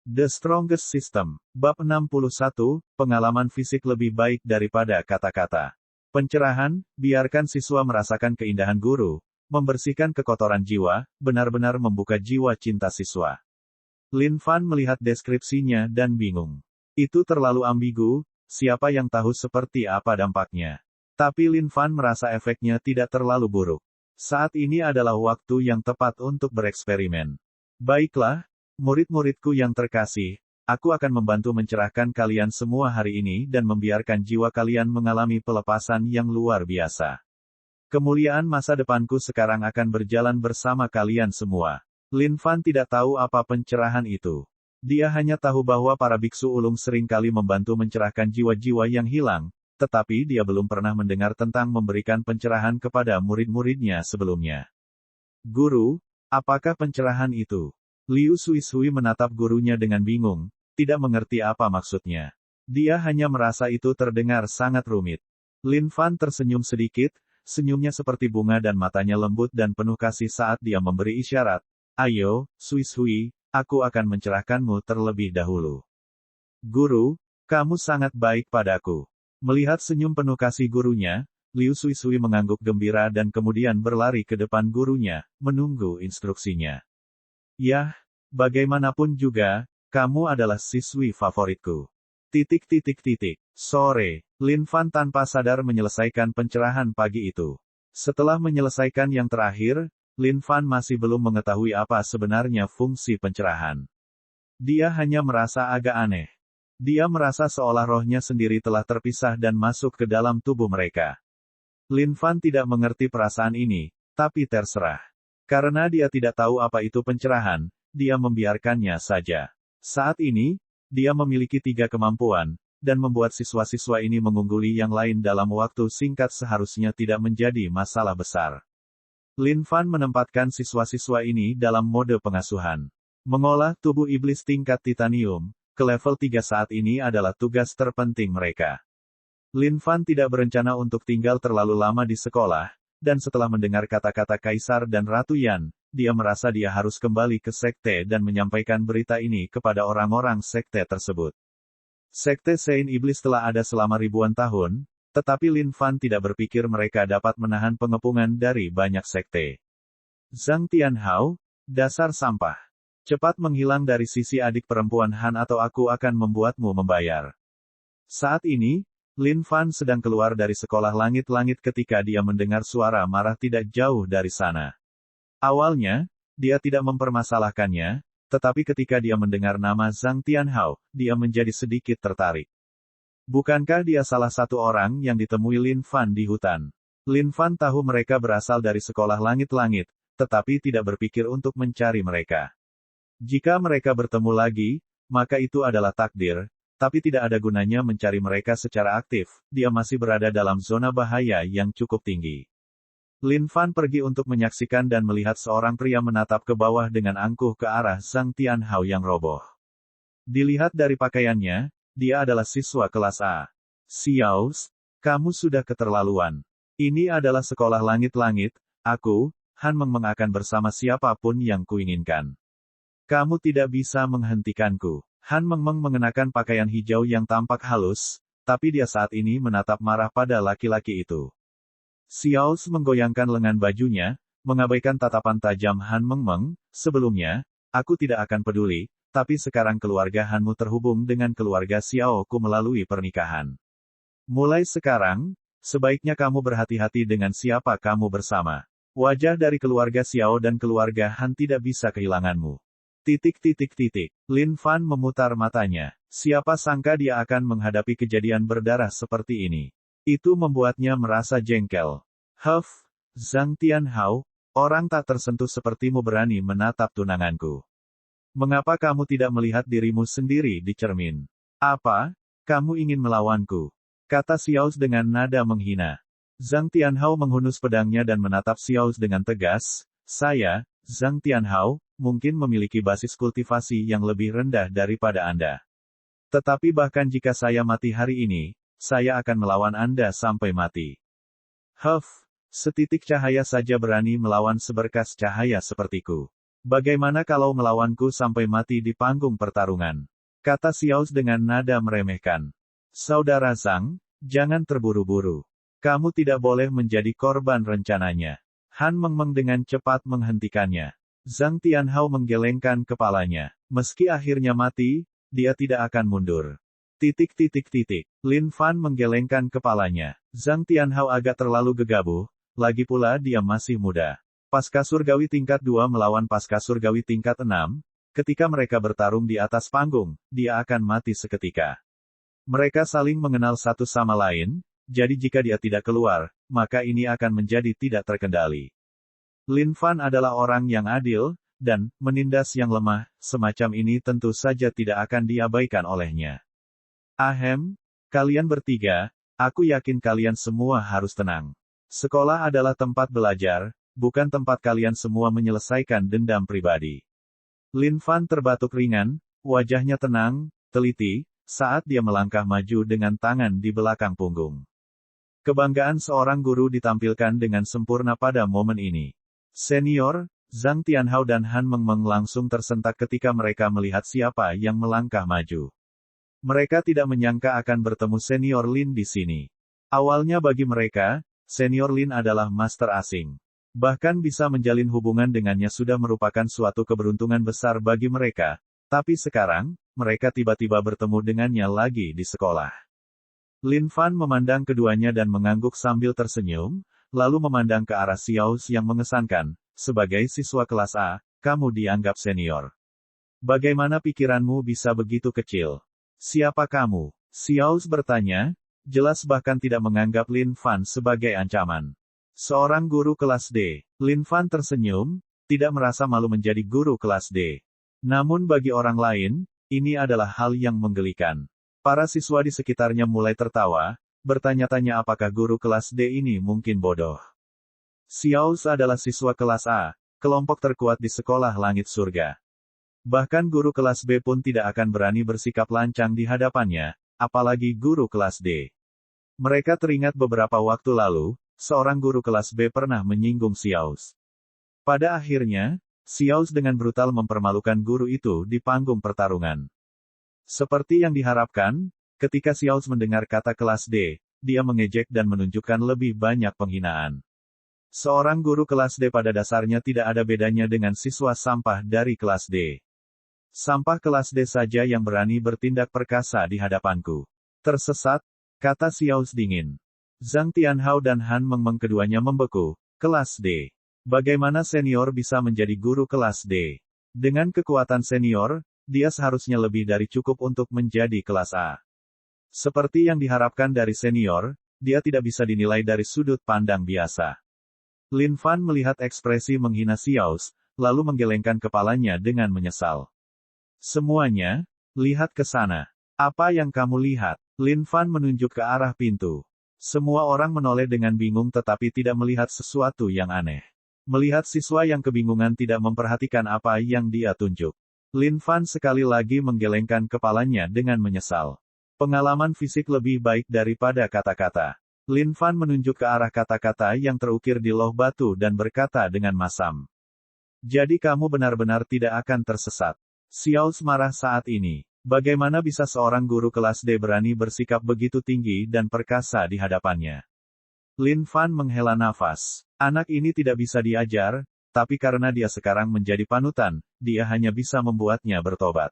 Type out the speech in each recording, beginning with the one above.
The Strongest System. Bab 61, pengalaman fisik lebih baik daripada kata-kata. Pencerahan, biarkan siswa merasakan keindahan guru, membersihkan kekotoran jiwa, benar-benar membuka jiwa cinta siswa. Lin Fan melihat deskripsinya dan bingung. Itu terlalu ambigu, siapa yang tahu seperti apa dampaknya. Tapi Lin Fan merasa efeknya tidak terlalu buruk. Saat ini adalah waktu yang tepat untuk bereksperimen. Baiklah, murid-muridku yang terkasih, aku akan membantu mencerahkan kalian semua hari ini dan membiarkan jiwa kalian mengalami pelepasan yang luar biasa. Kemuliaan masa depanku sekarang akan berjalan bersama kalian semua. Lin Fan tidak tahu apa pencerahan itu. Dia hanya tahu bahwa para biksu ulung seringkali membantu mencerahkan jiwa-jiwa yang hilang, tetapi dia belum pernah mendengar tentang memberikan pencerahan kepada murid-muridnya sebelumnya. Guru, apakah pencerahan itu? Liu Suisui menatap gurunya dengan bingung, tidak mengerti apa maksudnya. Dia hanya merasa itu terdengar sangat rumit. Lin Fan tersenyum sedikit, senyumnya seperti bunga dan matanya lembut dan penuh kasih saat dia memberi isyarat. Ayo, Suisui, aku akan mencerahkanmu terlebih dahulu. Guru, kamu sangat baik padaku. Melihat senyum penuh kasih gurunya, Liu Suisui mengangguk gembira dan kemudian berlari ke depan gurunya, menunggu instruksinya. Yah, bagaimanapun juga, kamu adalah siswi favoritku. Sore, Lin Fan tanpa sadar menyelesaikan pencerahan pagi itu. Setelah menyelesaikan yang terakhir, Lin Fan masih belum mengetahui apa sebenarnya fungsi pencerahan. Dia hanya merasa agak aneh. Dia merasa seolah rohnya sendiri telah terpisah dan masuk ke dalam tubuh mereka. Lin Fan tidak mengerti perasaan ini, tapi terserah. Karena dia tidak tahu apa itu pencerahan, dia membiarkannya saja. Saat ini, dia memiliki 3 kemampuan, dan membuat siswa-siswa ini mengungguli yang lain dalam waktu singkat seharusnya tidak menjadi masalah besar. Lin Fan menempatkan siswa-siswa ini dalam mode pengasuhan. Mengolah tubuh iblis tingkat titanium, ke level 3 saat ini adalah tugas terpenting mereka. Lin Fan tidak berencana untuk tinggal terlalu lama di sekolah, dan setelah mendengar kata-kata Kaisar dan Ratu Yan, dia merasa dia harus kembali ke sekte dan menyampaikan berita ini kepada orang-orang sekte tersebut. Sekte Sein Iblis telah ada selama ribuan tahun, tetapi Lin Fan tidak berpikir mereka dapat menahan pengepungan dari banyak sekte. Zhang Tianhao, dasar sampah. Cepat menghilang dari sisi adik perempuan Han atau aku akan membuatmu membayar. Saat ini, Lin Fan sedang keluar dari sekolah langit-langit ketika dia mendengar suara marah tidak jauh dari sana. Awalnya, dia tidak mempermasalahkannya, tetapi ketika dia mendengar nama Zhang Tianhao, dia menjadi sedikit tertarik. Bukankah dia salah satu orang yang ditemui Lin Fan di hutan? Lin Fan tahu mereka berasal dari sekolah langit-langit, tetapi tidak berpikir untuk mencari mereka. Jika mereka bertemu lagi, maka itu adalah takdir. Tapi tidak ada gunanya mencari mereka secara aktif, dia masih berada dalam zona bahaya yang cukup tinggi. Lin Fan pergi untuk menyaksikan dan melihat seorang pria menatap ke bawah dengan angkuh ke arah Zhang Tianhao yang roboh. Dilihat dari pakaiannya, dia adalah siswa kelas A. Xiaos, kamu sudah keterlaluan. Ini adalah sekolah langit-langit, aku, Han Mengmeng akan bersama siapapun yang kuinginkan. Kamu tidak bisa menghentikanku. Han Mengmeng mengenakan pakaian hijau yang tampak halus, tapi dia saat ini menatap marah pada laki-laki itu. Xiaos menggoyangkan lengan bajunya, mengabaikan tatapan tajam Han Mengmeng. Sebelumnya, aku tidak akan peduli, tapi sekarang keluarga Hanmu terhubung dengan keluarga Xiaoku melalui pernikahan. Mulai sekarang, sebaiknya kamu berhati-hati dengan siapa kamu bersama. Wajah dari keluarga Xiao dan keluarga Han tidak bisa kehilanganmu. Lin Fan memutar matanya. Siapa sangka dia akan menghadapi kejadian berdarah seperti ini. Itu membuatnya merasa jengkel. Zhang Tianhao, orang tak tersentuh sepertimu berani menatap tunanganku. Mengapa kamu tidak melihat dirimu sendiri di cermin? Apa? Kamu ingin melawanku? Kata Xiaos dengan nada menghina. Zhang Tianhao menghunus pedangnya dan menatap Xiaos dengan tegas. Saya, Zhang Tianhao, mungkin memiliki basis kultivasi yang lebih rendah daripada Anda. Tetapi bahkan jika saya mati hari ini, saya akan melawan Anda sampai mati. Setitik cahaya saja berani melawan seberkas cahaya sepertiku. Bagaimana kalau melawanku sampai mati di panggung pertarungan? Kata Xiao dengan nada meremehkan. Saudara Zhang, jangan terburu-buru. Kamu tidak boleh menjadi korban rencananya. Han Mengmeng dengan cepat menghentikannya. Zhang Tianhao menggelengkan kepalanya. Meski akhirnya mati, dia tidak akan mundur. Lin Fan menggelengkan kepalanya. Zhang Tianhao agak terlalu gegabah, lagi pula dia masih muda. Pasca surgawi tingkat 2 melawan pasca surgawi tingkat 6, ketika mereka bertarung di atas panggung, dia akan mati seketika. Mereka saling mengenal satu sama lain, jadi jika dia tidak keluar, maka ini akan menjadi tidak terkendali. Lin Fan adalah orang yang adil, dan menindas yang lemah, semacam ini tentu saja tidak akan diabaikan olehnya. Ahem, kalian bertiga, aku yakin kalian semua harus tenang. Sekolah adalah tempat belajar, bukan tempat kalian semua menyelesaikan dendam pribadi. Lin Fan terbatuk ringan, wajahnya tenang, teliti, saat dia melangkah maju dengan tangan di belakang punggung. Kebanggaan seorang guru ditampilkan dengan sempurna pada momen ini. Senior, Zhang Tianhao dan Han Mengmeng langsung tersentak ketika mereka melihat siapa yang melangkah maju. Mereka tidak menyangka akan bertemu Senior Lin di sini. Awalnya bagi mereka, Senior Lin adalah master asing. Bahkan bisa menjalin hubungan dengannya sudah merupakan suatu keberuntungan besar bagi mereka, tapi sekarang, mereka tiba-tiba bertemu dengannya lagi di sekolah. Lin Fan memandang keduanya dan mengangguk sambil tersenyum, lalu memandang ke arah Xiao yang mengesankan, sebagai siswa kelas A, kamu dianggap senior. Bagaimana pikiranmu bisa begitu kecil? Siapa kamu? Xiao bertanya, jelas bahkan tidak menganggap Lin Fan sebagai ancaman. Seorang guru kelas D. Lin Fan tersenyum, tidak merasa malu menjadi guru kelas D. Namun bagi orang lain, ini adalah hal yang menggelikan. Para siswa di sekitarnya mulai tertawa, bertanya-tanya apakah guru kelas D ini mungkin bodoh. Xiao adalah siswa kelas A, kelompok terkuat di sekolah langit surga. Bahkan guru kelas B pun tidak akan berani bersikap lancang di hadapannya, apalagi guru kelas D. Mereka teringat beberapa waktu lalu, seorang guru kelas B pernah menyinggung Xiao. Pada akhirnya, Xiao dengan brutal mempermalukan guru itu di panggung pertarungan. Seperti yang diharapkan, ketika Xiao mendengar kata kelas D, dia mengejek dan menunjukkan lebih banyak penghinaan. Seorang guru kelas D pada dasarnya tidak ada bedanya dengan siswa sampah dari kelas D. Sampah kelas D saja yang berani bertindak perkasa di hadapanku. Tersesat, kata Xiao dingin. Zhang Tianhao dan Han Mengmeng keduanya membeku. Kelas D. Bagaimana senior bisa menjadi guru kelas D? Dengan kekuatan senior, dia seharusnya lebih dari cukup untuk menjadi kelas A. Seperti yang diharapkan dari senior, dia tidak bisa dinilai dari sudut pandang biasa. Lin Fan melihat ekspresi menghina Xiao, lalu menggelengkan kepalanya dengan menyesal. Semuanya, lihat ke sana. Apa yang kamu lihat? Lin Fan menunjuk ke arah pintu. Semua orang menoleh dengan bingung tetapi tidak melihat sesuatu yang aneh. Melihat siswa yang kebingungan tidak memperhatikan apa yang dia tunjuk. Lin Fan sekali lagi menggelengkan kepalanya dengan menyesal. Pengalaman fisik lebih baik daripada kata-kata. Lin Fan menunjuk ke arah kata-kata yang terukir di loh batu dan berkata dengan masam. Jadi kamu benar-benar tidak akan tersesat. Xiao marah saat ini. Bagaimana bisa seorang guru kelas D berani bersikap begitu tinggi dan perkasa di hadapannya? Lin Fan menghela nafas. Anak ini tidak bisa diajar, tapi karena dia sekarang menjadi panutan, dia hanya bisa membuatnya bertobat.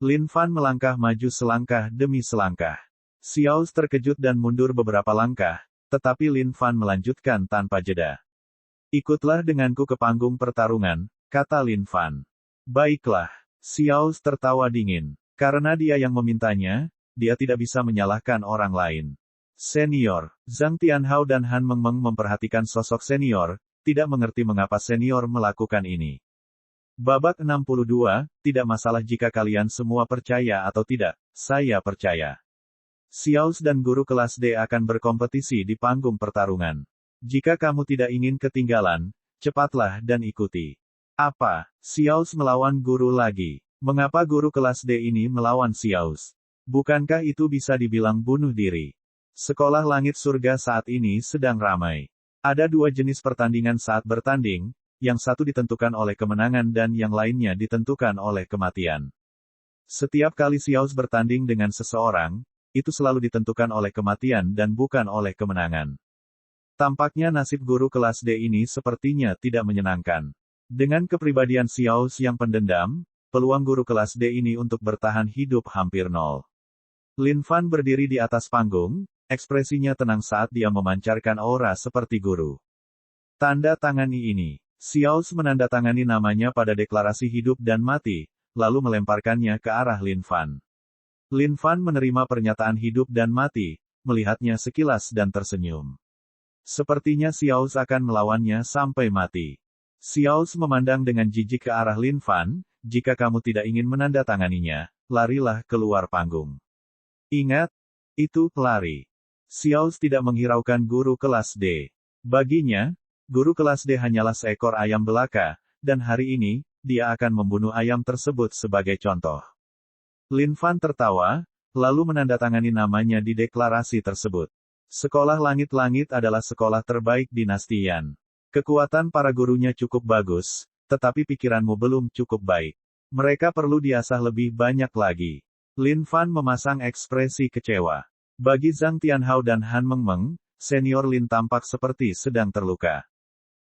Lin Fan melangkah maju selangkah demi selangkah. Xiao terkejut dan mundur beberapa langkah, tetapi Lin Fan melanjutkan tanpa jeda. Ikutlah denganku ke panggung pertarungan, kata Lin Fan. Baiklah. Xiao tertawa dingin. Karena dia yang memintanya, dia tidak bisa menyalahkan orang lain. Senior, Zhang Tianhao dan Han Mengmeng memperhatikan sosok senior, tidak mengerti mengapa senior melakukan ini. Babak 62, tidak masalah jika kalian semua percaya atau tidak, saya percaya. Xiao dan guru kelas D akan berkompetisi di panggung pertarungan. Jika kamu tidak ingin ketinggalan, cepatlah dan ikuti. Apa? Xiao melawan guru lagi. Mengapa guru kelas D ini melawan Xiao? Bukankah itu bisa dibilang bunuh diri? Sekolah langit surga saat ini sedang ramai. Ada dua jenis pertandingan saat bertanding, yang satu ditentukan oleh kemenangan dan yang lainnya ditentukan oleh kematian. Setiap kali Xiaos bertanding dengan seseorang, itu selalu ditentukan oleh kematian dan bukan oleh kemenangan. Tampaknya nasib guru kelas D ini sepertinya tidak menyenangkan. Dengan kepribadian Xiaos yang pendendam, peluang guru kelas D ini untuk bertahan hidup hampir nol. Lin Fan berdiri di atas panggung, ekspresinya tenang saat dia memancarkan aura seperti guru. Tanda tangani ini. Xiaos menandatangani namanya pada deklarasi hidup dan mati, lalu melemparkannya ke arah Lin Fan. Lin Fan menerima pernyataan hidup dan mati, melihatnya sekilas dan tersenyum. Sepertinya Xiaos akan melawannya sampai mati. Xiaos memandang dengan jijik ke arah Lin Fan, jika kamu tidak ingin menandatanganinya, larilah keluar panggung. Ingat, itu lari. Xiaos tidak menghiraukan guru kelas D. Baginya, guru kelas D hanyalah seekor ayam belaka, dan hari ini, dia akan membunuh ayam tersebut sebagai contoh. Lin Fan tertawa, lalu menandatangani namanya di deklarasi tersebut. Sekolah Langit-Langit adalah sekolah terbaik dinasti Yan. Kekuatan para gurunya cukup bagus, tetapi pikiranmu belum cukup baik. Mereka perlu diasah lebih banyak lagi. Lin Fan memasang ekspresi kecewa. Bagi Zhang Tianhao dan Han Mengmeng, senior Lin tampak seperti sedang terluka.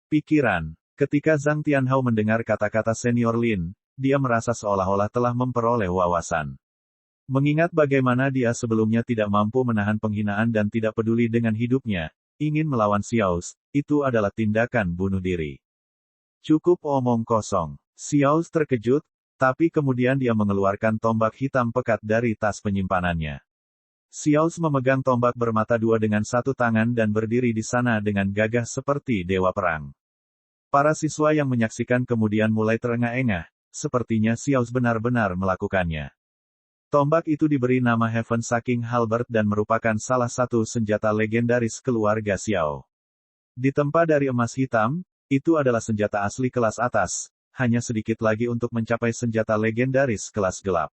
Pikiran. Ketika Zhang Tianhao mendengar kata-kata senior Lin, dia merasa seolah-olah telah memperoleh wawasan. Mengingat bagaimana dia sebelumnya tidak mampu menahan penghinaan dan tidak peduli dengan hidupnya, ingin melawan Xiaos, itu adalah tindakan bunuh diri. Cukup omong kosong. Xiaos terkejut, tapi kemudian dia mengeluarkan tombak hitam pekat dari tas penyimpanannya. Xiaos memegang tombak bermata dua dengan satu tangan dan berdiri di sana dengan gagah seperti dewa perang. Para siswa yang menyaksikan kemudian mulai terengah-engah, sepertinya Xiaos benar-benar melakukannya. Tombak itu diberi nama Heaven Saking Halberd dan merupakan salah satu senjata legendaris keluarga Xiao. Ditempa dari emas hitam, itu adalah senjata asli kelas atas, hanya sedikit lagi untuk mencapai senjata legendaris kelas gelap.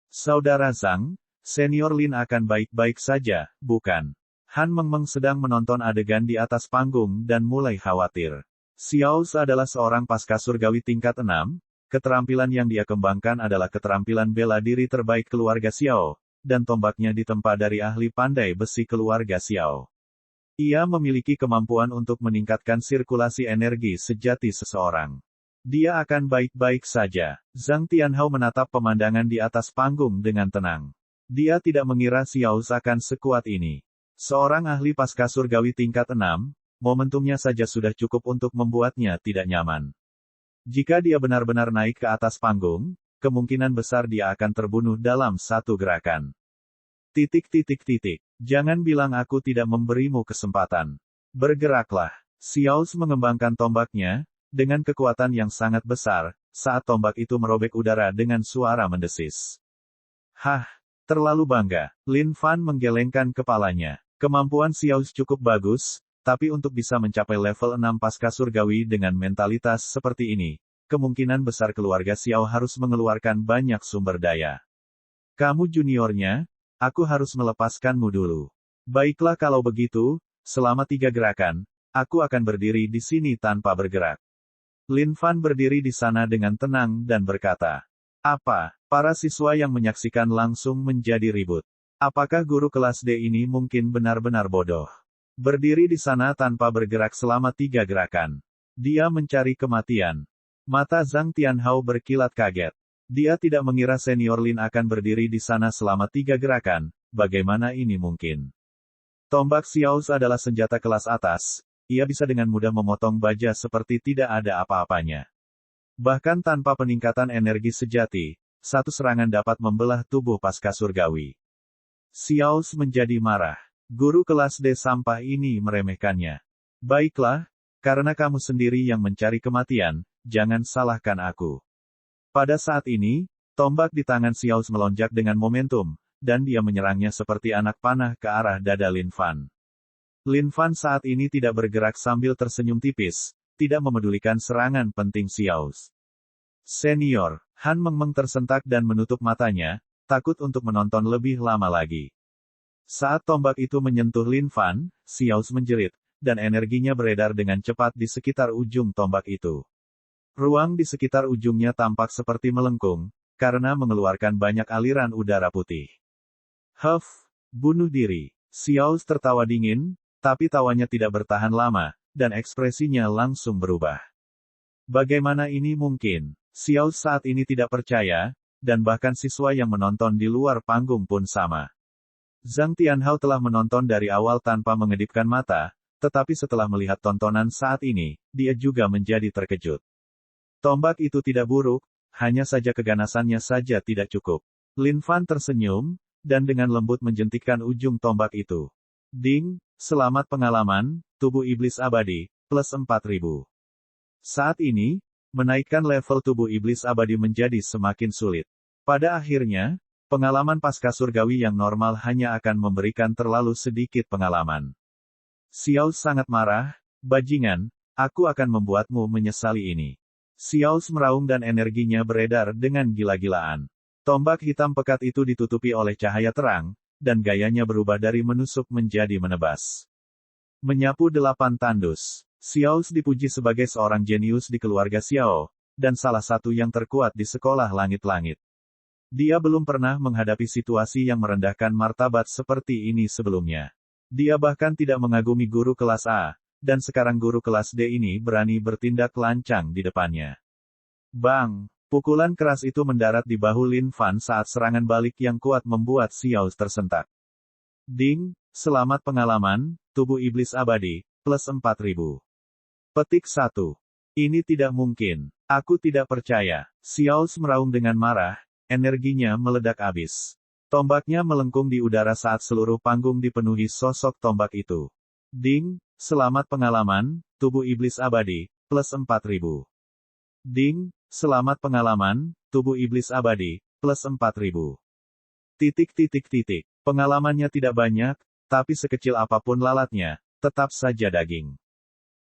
Saudara Zhang, senior Lin akan baik-baik saja, bukan? Han Mengmeng sedang menonton adegan di atas panggung dan mulai khawatir. Xiaos adalah seorang pasca surgawi tingkat 6, keterampilan yang dia kembangkan adalah keterampilan bela diri terbaik keluarga Xiao, dan tombaknya ditempa dari ahli pandai besi keluarga Xiao. Ia memiliki kemampuan untuk meningkatkan sirkulasi energi sejati seseorang. Dia akan baik-baik saja. Zhang Tianhao menatap pemandangan di atas panggung dengan tenang. Dia tidak mengira Xiaos akan sekuat ini. Seorang ahli pasca surgawi tingkat 6, momentumnya saja sudah cukup untuk membuatnya tidak nyaman. Jika dia benar-benar naik ke atas panggung, kemungkinan besar dia akan terbunuh dalam satu gerakan. Jangan bilang aku tidak memberimu kesempatan. Bergeraklah. Xiaos mengembangkan tombaknya, dengan kekuatan yang sangat besar, saat tombak itu merobek udara dengan suara mendesis. Hah, terlalu bangga. Lin Fan menggelengkan kepalanya. Kemampuan Xiaos cukup bagus, tapi untuk bisa mencapai level 6 pasca surgawi dengan mentalitas seperti ini, kemungkinan besar keluarga Xiao harus mengeluarkan banyak sumber daya. Kamu juniornya, aku harus melepaskanmu dulu. Baiklah kalau begitu, selama 3 gerakan, aku akan berdiri di sini tanpa bergerak. Lin Fan berdiri di sana dengan tenang dan berkata, apa? Para siswa yang menyaksikan langsung menjadi ribut. Apakah guru kelas D ini mungkin benar-benar bodoh? Berdiri di sana tanpa bergerak selama 3 gerakan. Dia mencari kematian. Mata Zhang Tianhao berkilat kaget. Dia tidak mengira senior Lin akan berdiri di sana selama 3 gerakan, bagaimana ini mungkin? Tombak Xiaos adalah senjata kelas atas, ia bisa dengan mudah memotong baja seperti tidak ada apa-apanya. Bahkan tanpa peningkatan energi sejati, satu serangan dapat membelah tubuh pasca surgawi. Xiaos menjadi marah. Guru kelas D sampah ini meremehkannya. Baiklah, karena kamu sendiri yang mencari kematian, jangan salahkan aku. Pada saat ini, tombak di tangan Xiaos melonjak dengan momentum, dan dia menyerangnya seperti anak panah ke arah dada Lin Fan. Lin Fan saat ini tidak bergerak sambil tersenyum tipis, tidak memedulikan serangan penting Xiaos. Senior, Han Mengmeng tersentak dan menutup matanya, takut untuk menonton lebih lama lagi. Saat tombak itu menyentuh Lin Fan, Xiaos menjerit, dan energinya beredar dengan cepat di sekitar ujung tombak itu. Ruang di sekitar ujungnya tampak seperti melengkung, karena mengeluarkan banyak aliran udara putih. Huff, bunuh diri. Xiao tertawa dingin, tapi tawanya tidak bertahan lama, dan ekspresinya langsung berubah. Bagaimana ini mungkin? Xiao saat ini tidak percaya, dan bahkan siswa yang menonton di luar panggung pun sama. Zhang Tianhao telah menonton dari awal tanpa mengedipkan mata, tetapi setelah melihat tontonan saat ini, dia juga menjadi terkejut. Tombak itu tidak buruk, hanya saja keganasannya saja tidak cukup. Lin Fan tersenyum, dan dengan lembut menjentikkan ujung tombak itu. Ding, selamat pengalaman, tubuh iblis abadi, plus 4000. Saat ini, menaikkan level tubuh iblis abadi menjadi semakin sulit. Pada akhirnya, pengalaman pasca surgawi yang normal hanya akan memberikan terlalu sedikit pengalaman. Xiao sangat marah, bajingan, aku akan membuatmu menyesali ini. Xiao meraung dan energinya beredar dengan gila-gilaan. Tombak hitam pekat itu ditutupi oleh cahaya terang, dan gayanya berubah dari menusuk menjadi menebas. Menyapu 8 tandus. Xiao dipuji sebagai seorang jenius di keluarga Xiao, dan salah satu yang terkuat di sekolah langit-langit. Dia belum pernah menghadapi situasi yang merendahkan martabat seperti ini sebelumnya. Dia bahkan tidak mengagumi guru kelas A, dan sekarang guru kelas D ini berani bertindak lancang di depannya. Bang! Pukulan keras itu mendarat di bahu Lin Fan saat serangan balik yang kuat membuat Xiao tersentak. Ding, selamat pengalaman, tubuh iblis abadi, plus 4000. Petik 1. Ini tidak mungkin. Aku tidak percaya. Xiao meraung dengan marah, energinya meledak habis. Tombaknya melengkung di udara saat seluruh panggung dipenuhi sosok tombak itu. Ding, selamat pengalaman, tubuh iblis abadi, plus 4000. Ding, selamat pengalaman, tubuh iblis abadi, plus 4000. Pengalamannya tidak banyak, tapi sekecil apapun lalatnya, tetap saja daging.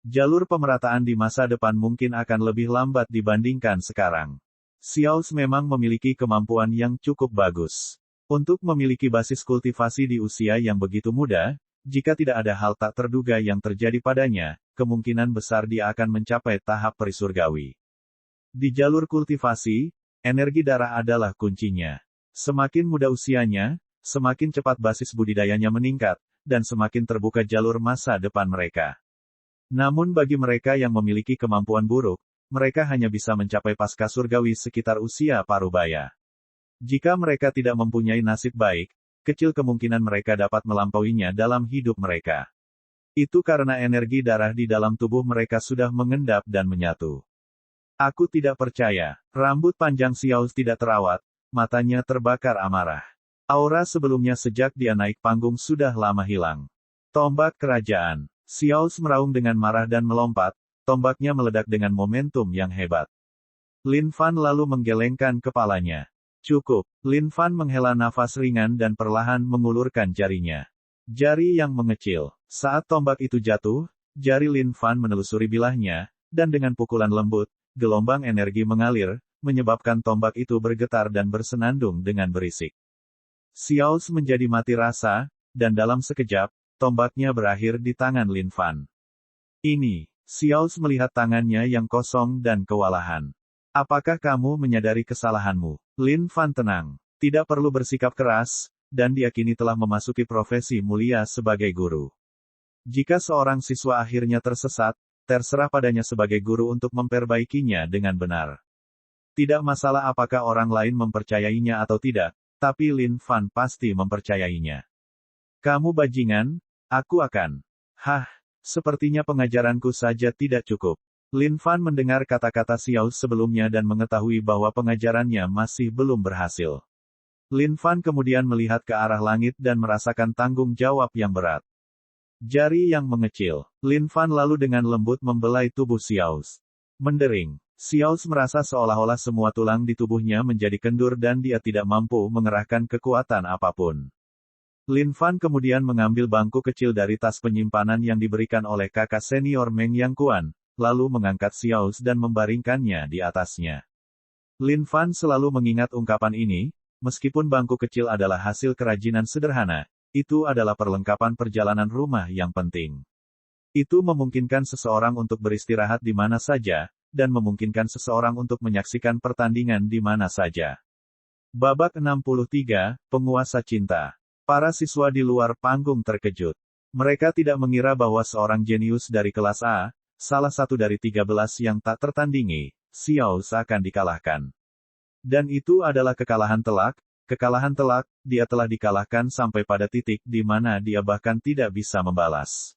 Jalur pemerataan di masa depan mungkin akan lebih lambat dibandingkan sekarang. Xiao memang memiliki kemampuan yang cukup bagus. Untuk memiliki basis kultivasi di usia yang begitu muda, jika tidak ada hal tak terduga yang terjadi padanya, kemungkinan besar dia akan mencapai tahap perisurgawi. Di jalur kultivasi, energi darah adalah kuncinya. Semakin muda usianya, semakin cepat basis budidayanya meningkat, dan semakin terbuka jalur masa depan mereka. Namun bagi mereka yang memiliki kemampuan buruk, mereka hanya bisa mencapai pasca surgawi sekitar usia parubaya. Jika mereka tidak mempunyai nasib baik, kecil kemungkinan mereka dapat melampauinya dalam hidup mereka. Itu karena energi darah di dalam tubuh mereka sudah mengendap dan menyatu. Aku tidak percaya. Rambut panjang Xiao tidak terawat, matanya terbakar amarah. Aura sebelumnya sejak dia naik panggung sudah lama hilang. Tombak kerajaan. Xiao meraung dengan marah dan melompat, tombaknya meledak dengan momentum yang hebat. Lin Fan lalu menggelengkan kepalanya. Cukup. Lin Fan menghela nafas ringan dan perlahan mengulurkan jarinya. Jari yang mengecil. Saat tombak itu jatuh, jari Lin Fan menelusuri bilahnya, dan dengan pukulan lembut, gelombang energi mengalir, menyebabkan tombak itu bergetar dan bersenandung dengan berisik. Xiao menjadi mati rasa, dan dalam sekejap, tombaknya berakhir di tangan Lin Fan. Ini, Xiao melihat tangannya yang kosong dan kewalahan. Apakah kamu menyadari kesalahanmu? Lin Fan tenang. Tidak perlu bersikap keras, dan dia kini telah memasuki profesi mulia sebagai guru. Jika seorang siswa akhirnya tersesat, terserah padanya sebagai guru untuk memperbaikinya dengan benar. Tidak masalah apakah orang lain mempercayainya atau tidak, tapi Lin Fan pasti mempercayainya. Kamu bajingan, aku akan. Sepertinya pengajaranku saja tidak cukup. Lin Fan mendengar kata-kata Xiao sebelumnya dan mengetahui bahwa pengajarannya masih belum berhasil. Lin Fan kemudian melihat ke arah langit dan merasakan tanggung jawab yang berat. Jari yang mengecil. Lin Fan lalu dengan lembut membelai tubuh Xiao. Mendering. Xiao merasa seolah-olah semua tulang di tubuhnya menjadi kendur dan dia tidak mampu mengerahkan kekuatan apapun. Lin Fan kemudian mengambil bangku kecil dari tas penyimpanan yang diberikan oleh kakak senior Meng Yang Kuan, lalu mengangkat Xiao dan membaringkannya di atasnya. Lin Fan selalu mengingat ungkapan ini, meskipun bangku kecil adalah hasil kerajinan sederhana, itu adalah perlengkapan perjalanan rumah yang penting. Itu memungkinkan seseorang untuk beristirahat di mana saja, dan memungkinkan seseorang untuk menyaksikan pertandingan di mana saja. Babak 63, Penguasa Cinta. Para siswa di luar panggung terkejut. Mereka tidak mengira bahwa seorang jenius dari kelas A, salah satu dari 13 yang tak tertandingi, Xiao akan dikalahkan. Dan itu adalah kekalahan telak, dia telah dikalahkan sampai pada titik di mana dia bahkan tidak bisa membalas.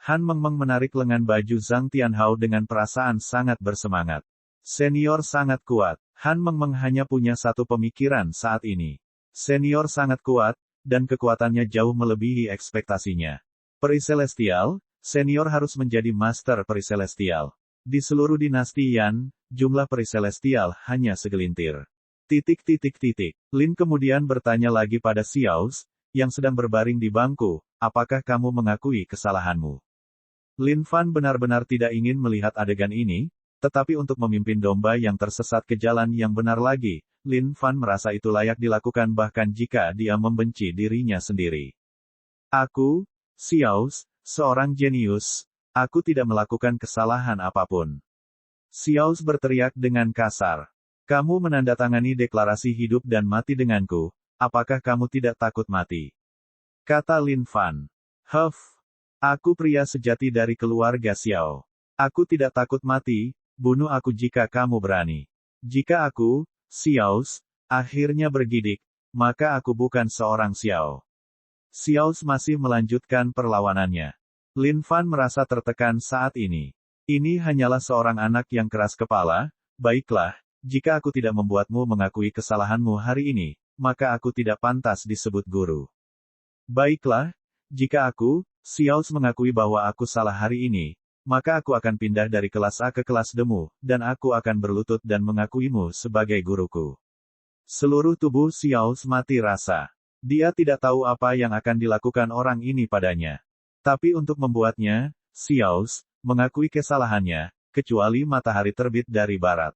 Han Mengmeng menarik lengan baju Zhang Tianhao dengan perasaan sangat bersemangat. Senior sangat kuat. Han Mengmeng hanya punya satu pemikiran saat ini. Senior sangat kuat, dan kekuatannya jauh melebihi ekspektasinya. Peri Celestial, senior harus menjadi master peri Celestial. Di seluruh dinasti Yan, jumlah peri Celestial hanya segelintir. Lin kemudian bertanya lagi pada Xiao, yang sedang berbaring di bangku, apakah kamu mengakui kesalahanmu? Lin Fan benar-benar tidak ingin melihat adegan ini, tetapi untuk memimpin domba yang tersesat ke jalan yang benar lagi, Lin Fan merasa itu layak dilakukan bahkan jika dia membenci dirinya sendiri. Aku, Xiao, seorang jenius, aku tidak melakukan kesalahan apapun. Xiao berteriak dengan kasar. Kamu menandatangani deklarasi hidup dan mati denganku, apakah kamu tidak takut mati? Kata Lin Fan. Aku pria sejati dari keluarga Xiao. Aku tidak takut mati, bunuh aku jika kamu berani. Jika aku, Xiao, akhirnya bergidik, maka aku bukan seorang Xiao. Xiao masih melanjutkan perlawanannya. Lin Fan merasa tertekan saat ini. Ini hanyalah seorang anak yang keras kepala, baiklah, jika aku tidak membuatmu mengakui kesalahanmu hari ini, maka aku tidak pantas disebut guru. Baiklah, jika aku, Xiao mengakui bahwa aku salah hari ini, maka aku akan pindah dari kelas A ke kelas Demu, dan aku akan berlutut dan mengakuimu sebagai guruku. Seluruh tubuh Xiao mati rasa. Dia tidak tahu apa yang akan dilakukan orang ini padanya. Tapi untuk membuatnya, Xiao mengakui kesalahannya, kecuali matahari terbit dari barat.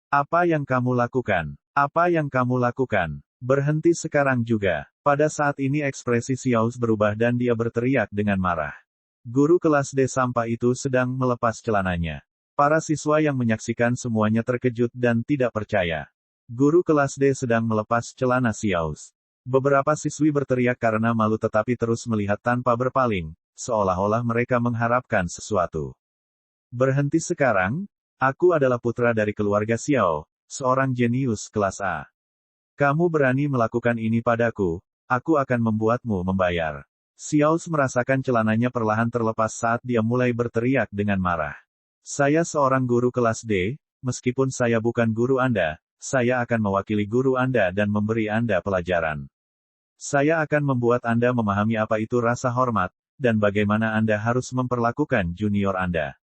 Apa yang kamu lakukan? Apa yang kamu lakukan? Berhenti sekarang juga. Pada saat ini ekspresi Xiao berubah dan dia berteriak dengan marah. Guru kelas D sampah itu sedang melepas celananya. Para siswa yang menyaksikan semuanya terkejut dan tidak percaya. Guru kelas D sedang melepas celana Xiao. Beberapa siswi berteriak karena malu tetapi terus melihat tanpa berpaling, seolah-olah mereka mengharapkan sesuatu. Berhenti sekarang, aku adalah putra dari keluarga Xiao, seorang jenius kelas A. Kamu berani melakukan ini padaku, aku akan membuatmu membayar. Xiao merasakan celananya perlahan terlepas saat dia mulai berteriak dengan marah. Saya seorang guru kelas D, meskipun saya bukan guru Anda, saya akan mewakili guru Anda dan memberi Anda pelajaran. Saya akan membuat Anda memahami apa itu rasa hormat, dan bagaimana Anda harus memperlakukan junior Anda.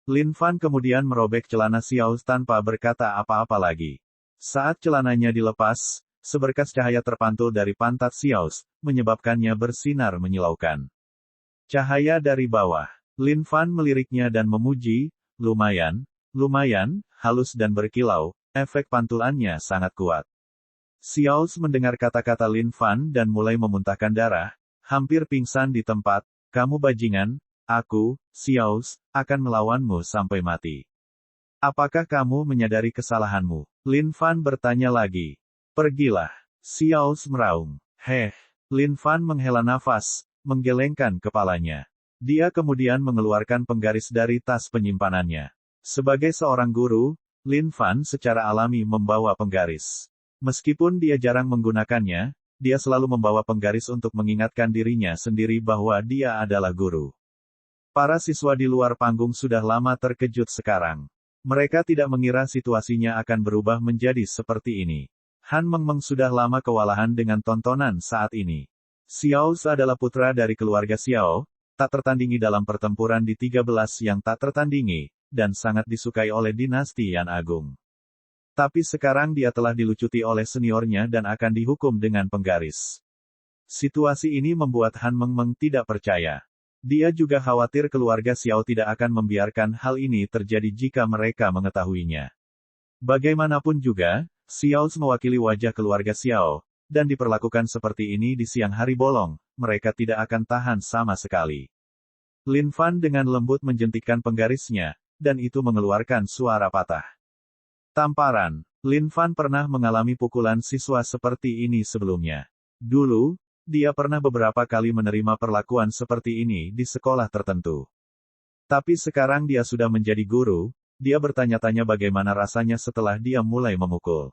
Lin Fan kemudian merobek celana Xiao tanpa berkata apa-apa lagi. Saat celananya dilepas, seberkas cahaya terpantul dari pantat Xiao, menyebabkannya bersinar menyilaukan. Cahaya dari bawah. Lin Fan meliriknya dan memuji, lumayan, halus dan berkilau, efek pantulannya sangat kuat. Xiao mendengar kata-kata Lin Fan dan mulai memuntahkan darah, hampir pingsan di tempat, kamu bajingan, aku, Xiao, akan melawanmu sampai mati. Apakah kamu menyadari kesalahanmu? Lin Fan bertanya lagi. Pergilah. Xiao meraung. Lin Fan menghela nafas, menggelengkan kepalanya. Dia kemudian mengeluarkan penggaris dari tas penyimpanannya. Sebagai seorang guru, Lin Fan secara alami membawa penggaris. Meskipun dia jarang menggunakannya, dia selalu membawa penggaris untuk mengingatkan dirinya sendiri bahwa dia adalah guru. Para siswa di luar panggung sudah lama terkejut sekarang. Mereka tidak mengira situasinya akan berubah menjadi seperti ini. Han Mengmeng sudah lama kewalahan dengan tontonan saat ini. Xiao adalah putra dari keluarga Xiao, tak tertandingi dalam pertempuran di 13 yang tak tertandingi, dan sangat disukai oleh dinasti Yan Agung. Tapi sekarang dia telah dilucuti oleh seniornya dan akan dihukum dengan penggaris. Situasi ini membuat Han Mengmeng tidak percaya. Dia juga khawatir keluarga Xiao tidak akan membiarkan hal ini terjadi jika mereka mengetahuinya. Bagaimanapun juga, Xiao mewakili wajah keluarga Xiao, dan diperlakukan seperti ini di siang hari bolong, mereka tidak akan tahan sama sekali. Lin Fan dengan lembut menjentikkan penggarisnya, dan itu mengeluarkan suara patah. Tamparan. Lin Fan pernah mengalami pukulan siswa seperti ini sebelumnya. Dulu, dia pernah beberapa kali menerima perlakuan seperti ini di sekolah tertentu. Tapi sekarang dia sudah menjadi guru, dia bertanya-tanya bagaimana rasanya setelah dia mulai memukul.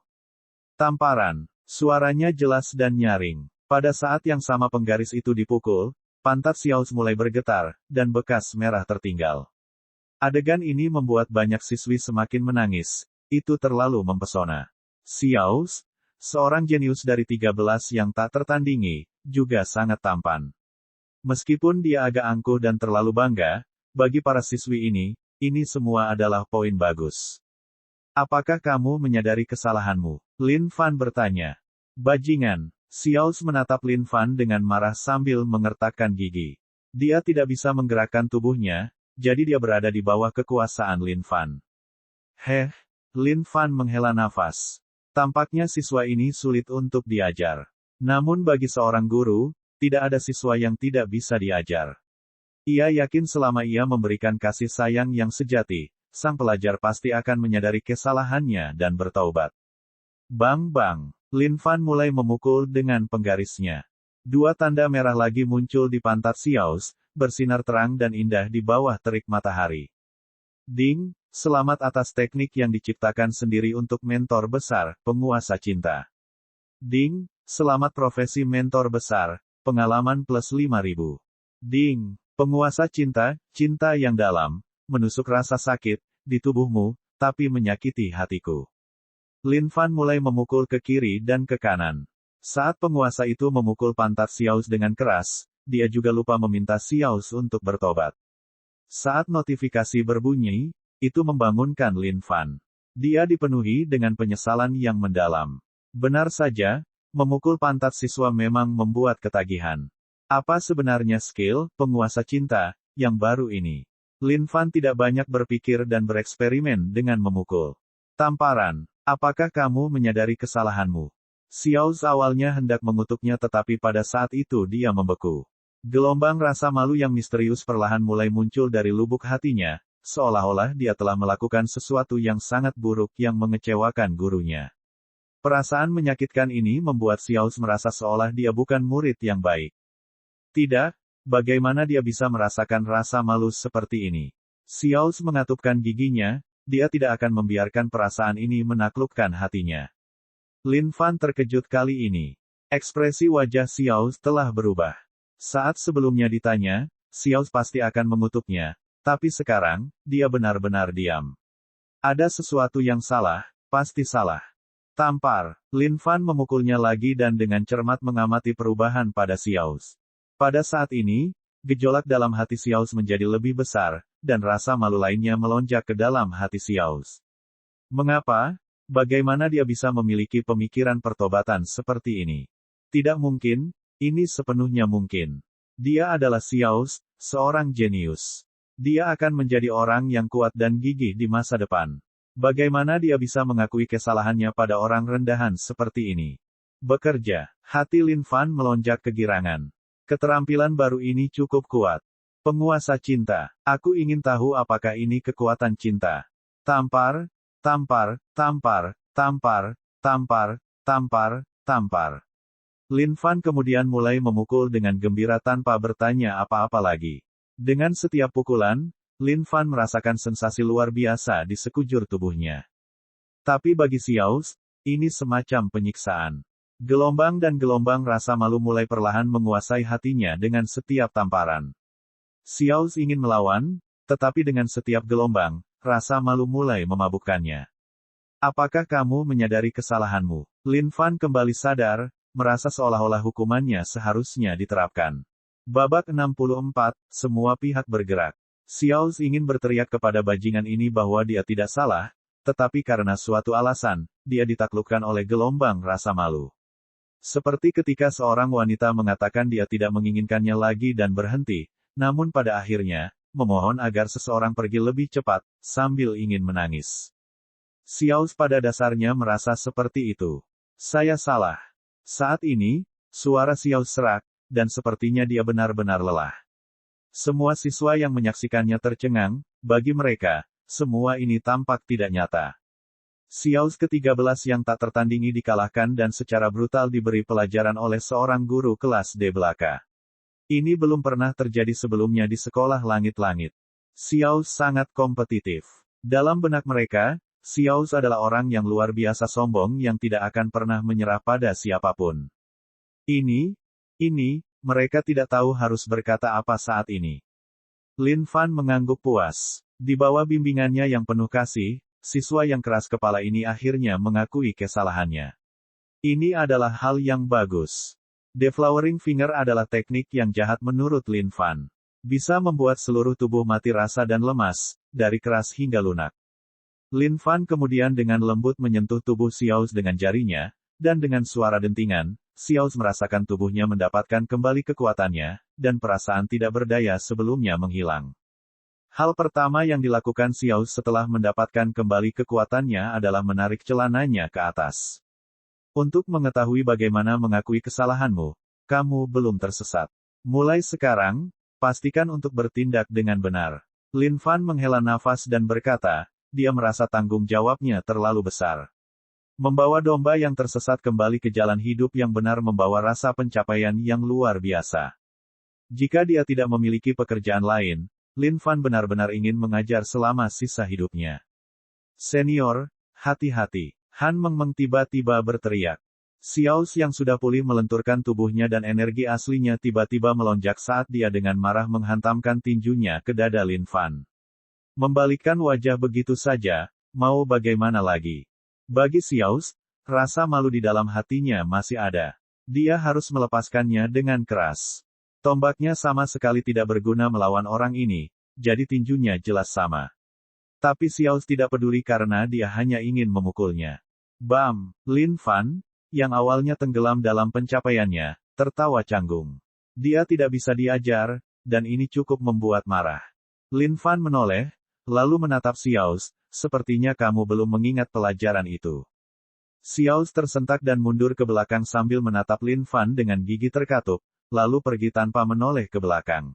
Tamparan. Suaranya jelas dan nyaring. Pada saat yang sama penggaris itu dipukul, pantat Xiaos mulai bergetar, dan bekas merah tertinggal. Adegan ini membuat banyak siswi semakin menangis. Itu terlalu mempesona. Xiaos, seorang jenius dari 13 yang tak tertandingi, juga sangat tampan. Meskipun dia agak angkuh dan terlalu bangga, bagi para siswi ini semua adalah poin bagus. Apakah kamu menyadari kesalahanmu? Lin Fan bertanya. Bajingan. Xiaos menatap Lin Fan dengan marah sambil mengertakkan gigi. Dia tidak bisa menggerakkan tubuhnya, jadi dia berada di bawah kekuasaan Lin Fan. Lin Fan menghela nafas. Tampaknya siswa ini sulit untuk diajar. Namun bagi seorang guru, tidak ada siswa yang tidak bisa diajar. Ia yakin selama ia memberikan kasih sayang yang sejati, sang pelajar pasti akan menyadari kesalahannya dan bertaubat. Bang! Lin Fan mulai memukul dengan penggarisnya. Dua tanda merah lagi muncul di pantat Xiaos, bersinar terang dan indah di bawah terik matahari. Ding! Selamat atas teknik yang diciptakan sendiri untuk mentor besar, penguasa cinta. Ding! Selamat profesi mentor besar, pengalaman plus 5.000. Ding! Penguasa cinta, cinta yang dalam, menusuk rasa sakit, di tubuhmu, tapi menyakiti hatiku. Lin Fan mulai memukul ke kiri dan ke kanan. Saat penguasa itu memukul pantat Xiaos dengan keras, dia juga lupa meminta Xiaos untuk bertobat. Saat notifikasi berbunyi, itu membangunkan Lin Fan. Dia dipenuhi dengan penyesalan yang mendalam. Benar saja, memukul pantat siswa memang membuat ketagihan. Apa sebenarnya skill penguasa cinta yang baru ini? Lin Fan tidak banyak berpikir dan bereksperimen dengan memukul. Tamparan. Apakah kamu menyadari kesalahanmu? Xiaos awalnya hendak mengutuknya tetapi pada saat itu dia membeku. Gelombang rasa malu yang misterius perlahan mulai muncul dari lubuk hatinya, seolah-olah dia telah melakukan sesuatu yang sangat buruk yang mengecewakan gurunya. Perasaan menyakitkan ini membuat Xiaos merasa seolah dia bukan murid yang baik. Tidak, bagaimana dia bisa merasakan rasa malu seperti ini? Xiaos mengatupkan giginya, dia tidak akan membiarkan perasaan ini menaklukkan hatinya. Lin Fan terkejut kali ini. Ekspresi wajah Xiaos telah berubah. Saat sebelumnya ditanya, Xiaos pasti akan mengutuknya, tapi sekarang, dia benar-benar diam. Ada sesuatu yang salah, pasti salah. Tampar. Lin Fan memukulnya lagi dan dengan cermat mengamati perubahan pada Xiaos. Pada saat ini, gejolak dalam hati Xiaos menjadi lebih besar, dan rasa malu lainnya melonjak ke dalam hati Xiaos. Mengapa? Bagaimana dia bisa memiliki pemikiran pertobatan seperti ini? Tidak mungkin, ini sepenuhnya mungkin. Dia adalah Xiaos, seorang jenius. Dia akan menjadi orang yang kuat dan gigih di masa depan. Bagaimana dia bisa mengakui kesalahannya pada orang rendahan seperti ini? Bekerja. Hati Lin Fan melonjak kegirangan. Keterampilan baru ini cukup kuat. Penguasa cinta. Aku ingin tahu apakah ini kekuatan cinta. Tampar, tampar, tampar, tampar, tampar, tampar, tampar. Lin Fan kemudian mulai memukul dengan gembira tanpa bertanya apa-apa lagi. Dengan setiap pukulan, Lin Fan merasakan sensasi luar biasa di sekujur tubuhnya. Tapi bagi Xiaos, ini semacam penyiksaan. Gelombang dan gelombang rasa malu mulai perlahan menguasai hatinya dengan setiap tamparan. Xiaos ingin melawan, tetapi dengan setiap gelombang, rasa malu mulai memabukkannya. Apakah kamu menyadari kesalahanmu? Lin Fan kembali sadar, merasa seolah-olah hukumannya seharusnya diterapkan. Babak 64, semua pihak bergerak. Xiaos ingin berteriak kepada bajingan ini bahwa dia tidak salah, tetapi karena suatu alasan, dia ditaklukkan oleh gelombang rasa malu. Seperti ketika seorang wanita mengatakan dia tidak menginginkannya lagi dan berhenti, namun pada akhirnya, memohon agar seseorang pergi lebih cepat, sambil ingin menangis. Xiaos pada dasarnya merasa seperti itu. Saya salah. Saat ini, suara Xiaos serak, dan sepertinya dia benar-benar lelah. Semua siswa yang menyaksikannya tercengang, bagi mereka, semua ini tampak tidak nyata. Xiao ke-13 yang tak tertandingi dikalahkan dan secara brutal diberi pelajaran oleh seorang guru kelas D belaka. Ini belum pernah terjadi sebelumnya di sekolah langit-langit. Xiao sangat kompetitif. Dalam benak mereka, Xiao adalah orang yang luar biasa sombong yang tidak akan pernah menyerah pada siapapun. Ini, mereka tidak tahu harus berkata apa saat ini. Lin Fan mengangguk puas. Di bawah bimbingannya yang penuh kasih, siswa yang keras kepala ini akhirnya mengakui kesalahannya. Ini adalah hal yang bagus. Deflowering Finger adalah teknik yang jahat menurut Lin Fan. Bisa membuat seluruh tubuh mati rasa dan lemas, dari keras hingga lunak. Lin Fan kemudian dengan lembut menyentuh tubuh Xiao dengan jarinya, dan dengan suara dentingan, Xiao merasakan tubuhnya mendapatkan kembali kekuatannya, dan perasaan tidak berdaya sebelumnya menghilang. Hal pertama yang dilakukan Xiao setelah mendapatkan kembali kekuatannya adalah menarik celananya ke atas. Untuk mengetahui bagaimana mengakui kesalahanmu, kamu belum tersesat. Mulai sekarang, pastikan untuk bertindak dengan benar. Lin Fan menghela nafas dan berkata, dia merasa tanggung jawabnya terlalu besar. Membawa domba yang tersesat kembali ke jalan hidup yang benar membawa rasa pencapaian yang luar biasa. Jika dia tidak memiliki pekerjaan lain, Lin Fan benar-benar ingin mengajar selama sisa hidupnya. Senior, hati-hati. Han Mengmeng tiba-tiba berteriak. Xiao yang sudah pulih melenturkan tubuhnya dan energi aslinya tiba-tiba melonjak saat dia dengan marah menghantamkan tinjunya ke dada Lin Fan. Membalikkan wajah begitu saja, mau bagaimana lagi? Bagi Xiao, rasa malu di dalam hatinya masih ada. Dia harus melepaskannya dengan keras. Tombaknya sama sekali tidak berguna melawan orang ini, jadi tinjunya jelas sama. Tapi Xiao tidak peduli karena dia hanya ingin memukulnya. Bam! Lin Fan, yang awalnya tenggelam dalam pencapaiannya, tertawa canggung. Dia tidak bisa diajar, dan ini cukup membuat marah. Lin Fan menoleh, lalu menatap Xiao, sepertinya kamu belum mengingat pelajaran itu. Xiao tersentak dan mundur ke belakang sambil menatap Lin Fan dengan gigi terkatup, lalu pergi tanpa menoleh ke belakang.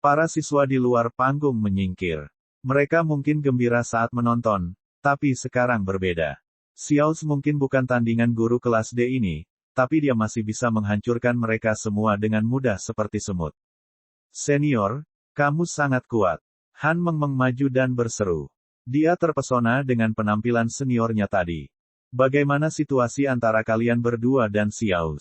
Para siswa di luar panggung menyingkir. Mereka mungkin gembira saat menonton, tapi sekarang berbeda. Xiao mungkin bukan tandingan guru kelas D ini, tapi dia masih bisa menghancurkan mereka semua dengan mudah seperti semut. Senior, kamu sangat kuat. Han Mengmeng maju dan berseru. Dia terpesona dengan penampilan seniornya tadi. Bagaimana situasi antara kalian berdua dan Xiao?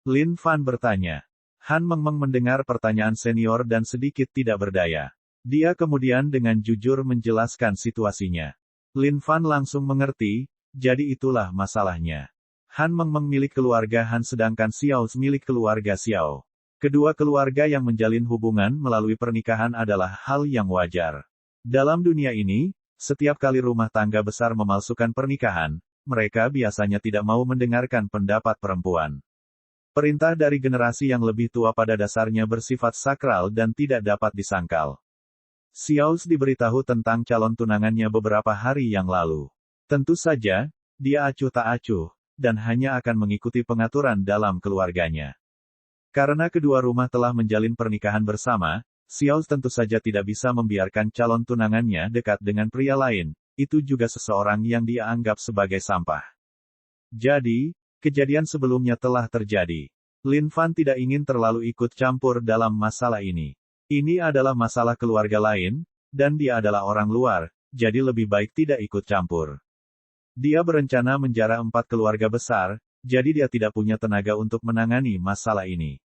Lin Fan bertanya. Han Mengmeng mendengar pertanyaan senior dan sedikit tidak berdaya. Dia kemudian dengan jujur menjelaskan situasinya. Lin Fan langsung mengerti, jadi itulah masalahnya. Han Mengmeng milik keluarga Han sedangkan Xiao milik keluarga Xiao. Kedua keluarga yang menjalin hubungan melalui pernikahan adalah hal yang wajar. Dalam dunia ini, setiap kali rumah tangga besar memalsukan pernikahan, mereka biasanya tidak mau mendengarkan pendapat perempuan. Perintah dari generasi yang lebih tua pada dasarnya bersifat sakral dan tidak dapat disangkal. Xiao diberitahu tentang calon tunangannya beberapa hari yang lalu. Tentu saja, dia acuh tak acuh, dan hanya akan mengikuti pengaturan dalam keluarganya. Karena kedua rumah telah menjalin pernikahan bersama, Xiao tentu saja tidak bisa membiarkan calon tunangannya dekat dengan pria lain, itu juga seseorang yang dia anggap sebagai sampah. Jadi, kejadian sebelumnya telah terjadi. Lin Fan tidak ingin terlalu ikut campur dalam masalah ini. Ini adalah masalah keluarga lain, dan dia adalah orang luar, jadi lebih baik tidak ikut campur. Dia berencana menjara 4 keluarga besar, jadi dia tidak punya tenaga untuk menangani masalah ini.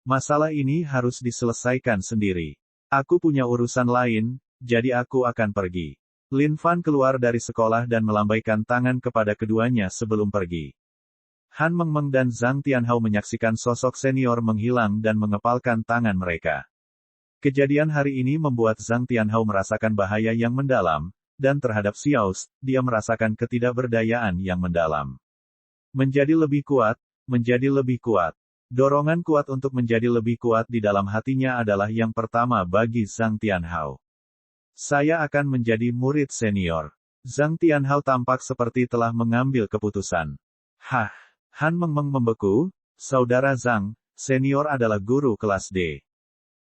Masalah ini harus diselesaikan sendiri. Aku punya urusan lain, jadi aku akan pergi. Lin Fan keluar dari sekolah dan melambaikan tangan kepada keduanya sebelum pergi. Han Mengmeng dan Zhang Tianhao menyaksikan sosok senior menghilang dan mengepalkan tangan mereka. Kejadian hari ini membuat Zhang Tianhao merasakan bahaya yang mendalam, dan terhadap Xiao, dia merasakan ketidakberdayaan yang mendalam. Menjadi lebih kuat, menjadi lebih kuat. Dorongan kuat untuk menjadi lebih kuat di dalam hatinya adalah yang pertama bagi Zhang Tianhao. Saya akan menjadi murid senior. Zhang Tianhao tampak seperti telah mengambil keputusan. Hah! Han Mengmeng membeku, saudara Zhang, senior adalah guru kelas D.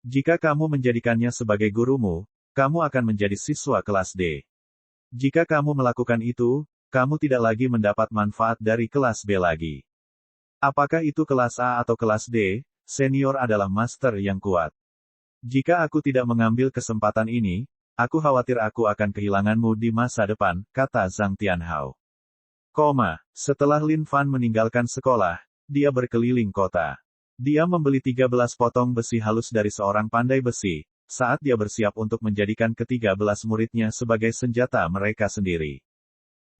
Jika kamu menjadikannya sebagai gurumu, kamu akan menjadi siswa kelas D. Jika kamu melakukan itu, kamu tidak lagi mendapat manfaat dari kelas B lagi. Apakah itu kelas A atau kelas D, senior adalah master yang kuat. Jika aku tidak mengambil kesempatan ini, aku khawatir aku akan kehilanganmu di masa depan, kata Zhang Tianhao. Setelah Lin Fan meninggalkan sekolah, dia berkeliling kota. Dia membeli 13 potong besi halus dari seorang pandai besi, saat dia bersiap untuk menjadikan ke-13 muridnya sebagai senjata mereka sendiri.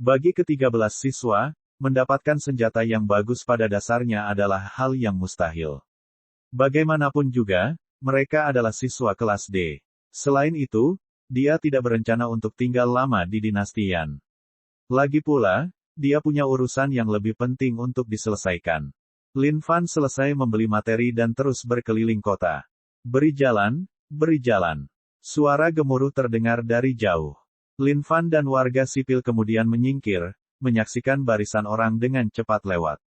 Bagi ke-13 siswa, mendapatkan senjata yang bagus pada dasarnya adalah hal yang mustahil. Bagaimanapun juga, mereka adalah siswa kelas D. Selain itu, dia tidak berencana untuk tinggal lama di dinasti Yan. Lagi pula, dia punya urusan yang lebih penting untuk diselesaikan. Lin Fan selesai membeli materi dan terus berkeliling kota. Beri jalan, beri jalan. Suara gemuruh terdengar dari jauh. Lin Fan dan warga sipil kemudian menyingkir, menyaksikan barisan orang dengan cepat lewat.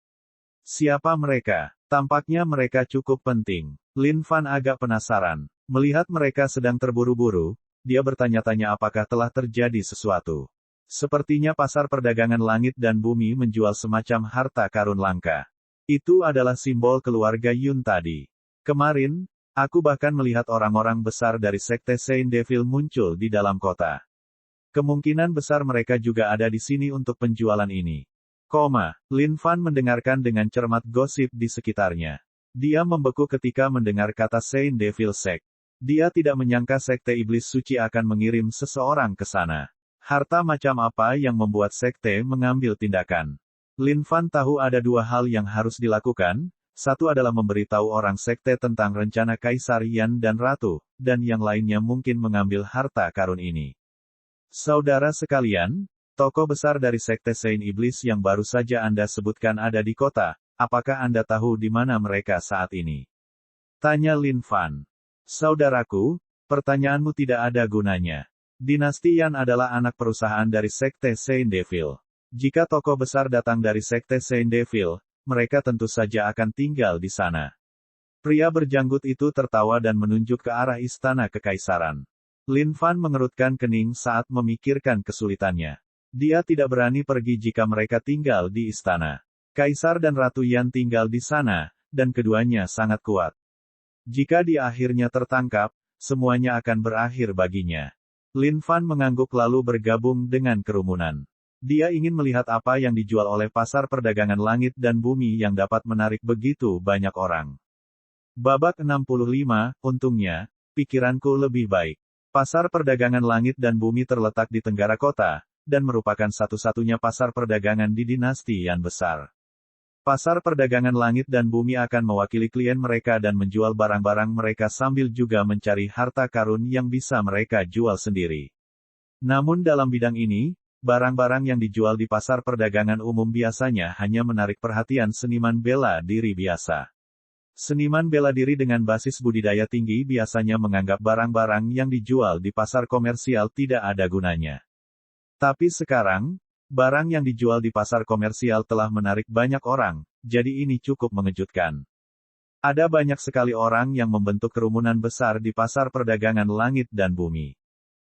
Siapa mereka? Tampaknya mereka cukup penting. Lin Fan agak penasaran. Melihat mereka sedang terburu-buru, dia bertanya-tanya apakah telah terjadi sesuatu. Sepertinya pasar perdagangan langit dan bumi menjual semacam harta karun langka. Itu adalah simbol keluarga Yun tadi. Kemarin, aku bahkan melihat orang-orang besar dari Sekte Saint Devil muncul di dalam kota. Kemungkinan besar mereka juga ada di sini untuk penjualan ini. Lin Fan mendengarkan dengan cermat gosip di sekitarnya. Dia membeku ketika mendengar kata Saint Devil Sect. Dia tidak menyangka Sekte Iblis Suci akan mengirim seseorang ke sana. Harta macam apa yang membuat Sekte mengambil tindakan? Lin Fan tahu ada dua hal yang harus dilakukan, satu adalah memberitahu orang sekte tentang rencana Kaisar Yan dan Ratu, dan yang lainnya mungkin mengambil harta karun ini. Saudara sekalian, tokoh besar dari Sekte Saint Iblis yang baru saja Anda sebutkan ada di kota, apakah Anda tahu di mana mereka saat ini? Tanya Lin Fan. Saudaraku, pertanyaanmu tidak ada gunanya. Dinasti Yan adalah anak perusahaan dari Sekte Saint Devil. Jika tokoh besar datang dari Sekte Saint Devil, mereka tentu saja akan tinggal di sana. Pria berjanggut itu tertawa dan menunjuk ke arah istana kekaisaran. Lin Fan mengerutkan kening saat memikirkan kesulitannya. Dia tidak berani pergi jika mereka tinggal di istana. Kaisar dan Ratu Yan tinggal di sana, dan keduanya sangat kuat. Jika dia akhirnya tertangkap, semuanya akan berakhir baginya. Lin Fan mengangguk lalu bergabung dengan kerumunan. Dia ingin melihat apa yang dijual oleh pasar perdagangan langit dan bumi yang dapat menarik begitu banyak orang. Babak 65, untungnya, pikiranku lebih baik. Pasar perdagangan langit dan bumi terletak di tenggara kota, dan merupakan satu-satunya pasar perdagangan di dinasti yang besar. Pasar perdagangan langit dan bumi akan mewakili klien mereka dan menjual barang-barang mereka sambil juga mencari harta karun yang bisa mereka jual sendiri. Namun dalam bidang ini, barang-barang yang dijual di pasar perdagangan umum biasanya hanya menarik perhatian seniman bela diri biasa. Seniman bela diri dengan basis budidaya tinggi biasanya menganggap barang-barang yang dijual di pasar komersial tidak ada gunanya. Tapi sekarang, barang yang dijual di pasar komersial telah menarik banyak orang, jadi ini cukup mengejutkan. Ada banyak sekali orang yang membentuk kerumunan besar di pasar perdagangan langit dan bumi.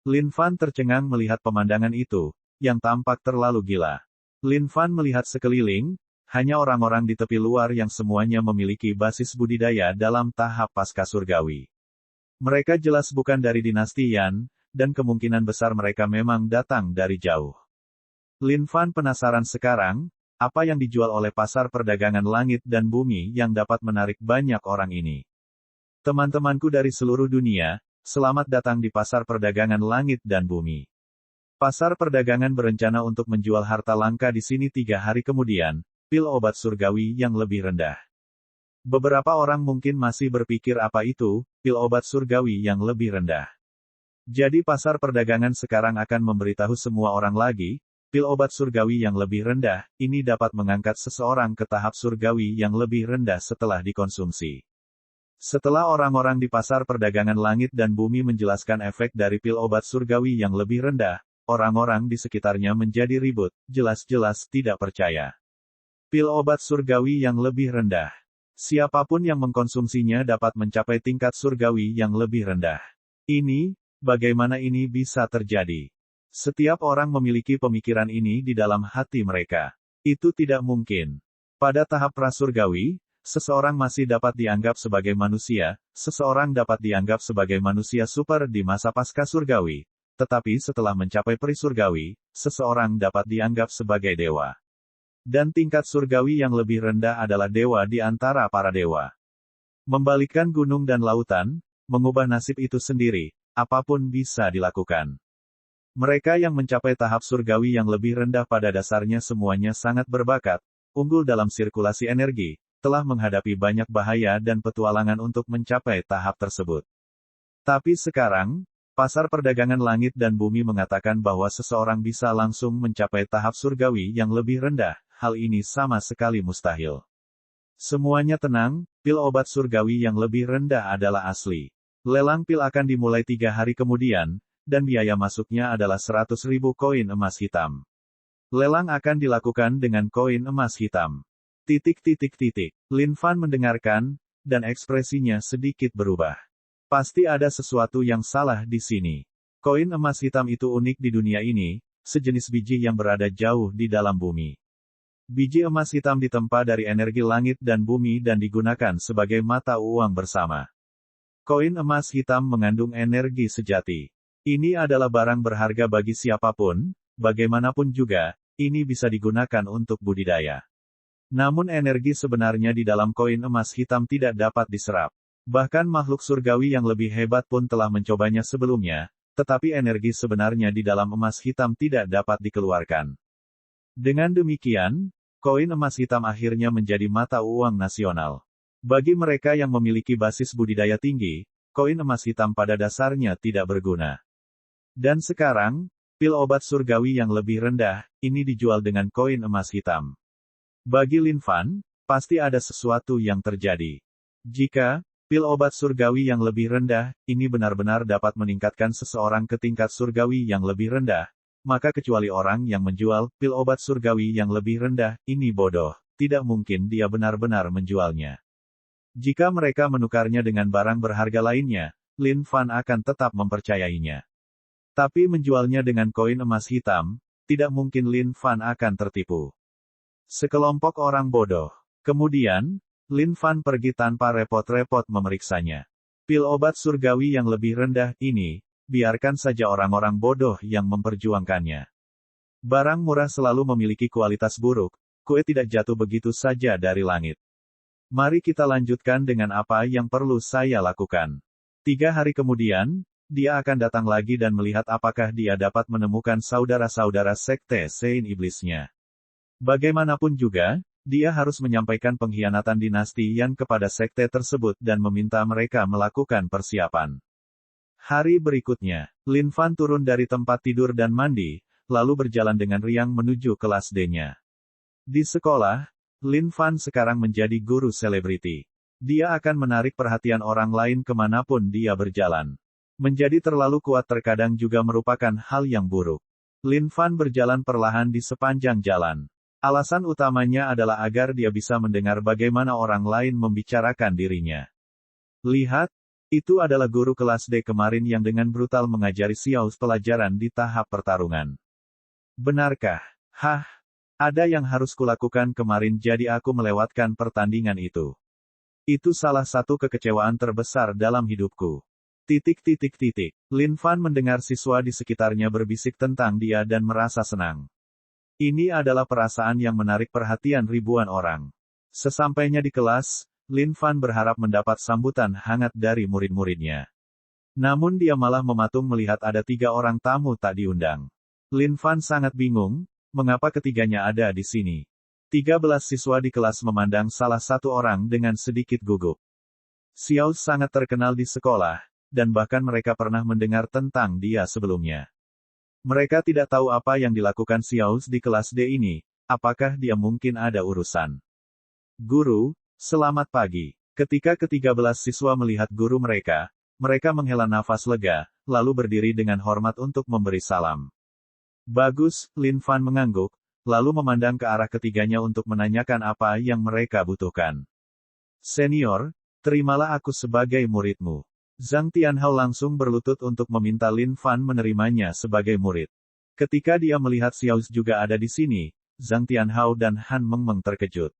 Lin Fan tercengang melihat pemandangan itu, yang tampak terlalu gila. Lin Fan melihat sekeliling, hanya orang-orang di tepi luar yang semuanya memiliki basis budidaya dalam tahap pasca surgawi. Mereka jelas bukan dari dinasti Yan, dan kemungkinan besar mereka memang datang dari jauh. Lin Fan penasaran sekarang, apa yang dijual oleh pasar perdagangan langit dan bumi yang dapat menarik banyak orang ini. Teman-temanku dari seluruh dunia, selamat datang di pasar perdagangan langit dan bumi. Pasar perdagangan berencana untuk menjual harta langka di sini 3 hari kemudian, pil obat surgawi yang lebih rendah. Beberapa orang mungkin masih berpikir apa itu, pil obat surgawi yang lebih rendah. Jadi pasar perdagangan sekarang akan memberitahu semua orang lagi, pil obat surgawi yang lebih rendah, ini dapat mengangkat seseorang ke tahap surgawi yang lebih rendah setelah dikonsumsi. Setelah orang-orang di pasar perdagangan langit dan bumi menjelaskan efek dari pil obat surgawi yang lebih rendah, orang-orang di sekitarnya menjadi ribut, jelas-jelas tidak percaya. Pil obat surgawi yang lebih rendah. Siapapun yang mengkonsumsinya dapat mencapai tingkat surgawi yang lebih rendah. Ini, bagaimana ini bisa terjadi? Setiap orang memiliki pemikiran ini di dalam hati mereka. Itu tidak mungkin. Pada tahap prasurgawi, seseorang masih dapat dianggap sebagai manusia, seseorang dapat dianggap sebagai manusia super di masa pasca surgawi. Tetapi setelah mencapai perisurgawi, seseorang dapat dianggap sebagai dewa. Dan tingkat surgawi yang lebih rendah adalah dewa di antara para dewa. Membalikkan gunung dan lautan, mengubah nasib itu sendiri, apapun bisa dilakukan. Mereka yang mencapai tahap surgawi yang lebih rendah pada dasarnya semuanya sangat berbakat, unggul dalam sirkulasi energi, telah menghadapi banyak bahaya dan petualangan untuk mencapai tahap tersebut. Tapi sekarang, pasar perdagangan langit dan bumi mengatakan bahwa seseorang bisa langsung mencapai tahap surgawi yang lebih rendah, hal ini sama sekali mustahil. Semuanya tenang, pil obat surgawi yang lebih rendah adalah asli. Lelang pil akan dimulai 3 hari kemudian, dan biaya masuknya adalah 100.000 koin emas hitam. Lelang akan dilakukan dengan koin emas hitam. Lin Fan mendengarkan, dan ekspresinya sedikit berubah. Pasti ada sesuatu yang salah di sini. Koin emas hitam itu unik di dunia ini, sejenis biji yang berada jauh di dalam bumi. Biji emas hitam ditempa dari energi langit dan bumi dan digunakan sebagai mata uang bersama. Koin emas hitam mengandung energi sejati. Ini adalah barang berharga bagi siapapun, bagaimanapun juga, ini bisa digunakan untuk budidaya. Namun energi sebenarnya di dalam koin emas hitam tidak dapat diserap. Bahkan makhluk surgawi yang lebih hebat pun telah mencobanya sebelumnya, tetapi energi sebenarnya di dalam emas hitam tidak dapat dikeluarkan. Dengan demikian, koin emas hitam akhirnya menjadi mata uang nasional. Bagi mereka yang memiliki basis budidaya tinggi, koin emas hitam pada dasarnya tidak berguna. Dan sekarang, pil obat surgawi yang lebih rendah, ini dijual dengan koin emas hitam. Bagi Lin Fan, pasti ada sesuatu yang terjadi. Jika pil obat surgawi yang lebih rendah, ini benar-benar dapat meningkatkan seseorang ke tingkat surgawi yang lebih rendah, maka kecuali orang yang menjual pil obat surgawi yang lebih rendah, ini bodoh, tidak mungkin dia benar-benar menjualnya. Jika mereka menukarnya dengan barang berharga lainnya, Lin Fan akan tetap mempercayainya. Tapi menjualnya dengan koin emas hitam, tidak mungkin Lin Fan akan tertipu. Sekelompok orang bodoh. Kemudian, Lin Fan pergi tanpa repot-repot memeriksanya. Pil obat surgawi yang lebih rendah ini, biarkan saja orang-orang bodoh yang memperjuangkannya. Barang murah selalu memiliki kualitas buruk, kue tidak jatuh begitu saja dari langit. Mari kita lanjutkan dengan apa yang perlu saya lakukan. 3 hari kemudian, dia akan datang lagi dan melihat apakah dia dapat menemukan saudara-saudara sekte Sein Iblisnya. Bagaimanapun juga, dia harus menyampaikan pengkhianatan dinasti Yan kepada sekte tersebut dan meminta mereka melakukan persiapan. Hari berikutnya, Lin Fan turun dari tempat tidur dan mandi, lalu berjalan dengan riang menuju kelas D-nya. Di sekolah, Lin Fan sekarang menjadi guru selebriti. Dia akan menarik perhatian orang lain kemanapun dia berjalan. Menjadi terlalu kuat terkadang juga merupakan hal yang buruk. Lin Fan berjalan perlahan di sepanjang jalan. Alasan utamanya adalah agar dia bisa mendengar bagaimana orang lain membicarakan dirinya. Lihat, itu adalah guru kelas D kemarin yang dengan brutal mengajari Xiao pelajaran di tahap pertarungan. Benarkah? Hah? Ada yang harus kulakukan kemarin jadi aku melewatkan pertandingan itu. Itu salah satu kekecewaan terbesar dalam hidupku. Lin Fan mendengar siswa di sekitarnya berbisik tentang dia dan merasa senang. Ini adalah perasaan yang menarik perhatian ribuan orang. Sesampainya di kelas, Lin Fan berharap mendapat sambutan hangat dari murid-muridnya. Namun dia malah mematung melihat ada 3 orang tamu tak diundang. Lin Fan sangat bingung, mengapa ketiganya ada di sini. 13 siswa di kelas memandang salah satu orang dengan sedikit gugup. Xiao sangat terkenal di sekolah, dan bahkan mereka pernah mendengar tentang dia sebelumnya. Mereka tidak tahu apa yang dilakukan Xiao di kelas D ini, apakah dia mungkin ada urusan. Guru, selamat pagi. Ketika ke-13 siswa melihat guru mereka menghela nafas lega, lalu berdiri dengan hormat untuk memberi salam. Bagus, Lin Fan mengangguk, lalu memandang ke arah ketiganya untuk menanyakan apa yang mereka butuhkan. Senior, terimalah aku sebagai muridmu. Zhang Tianhao langsung berlutut untuk meminta Lin Fan menerimanya sebagai murid. Ketika dia melihat Xiao juga ada di sini, Zhang Tianhao dan Han Mengmeng terkejut.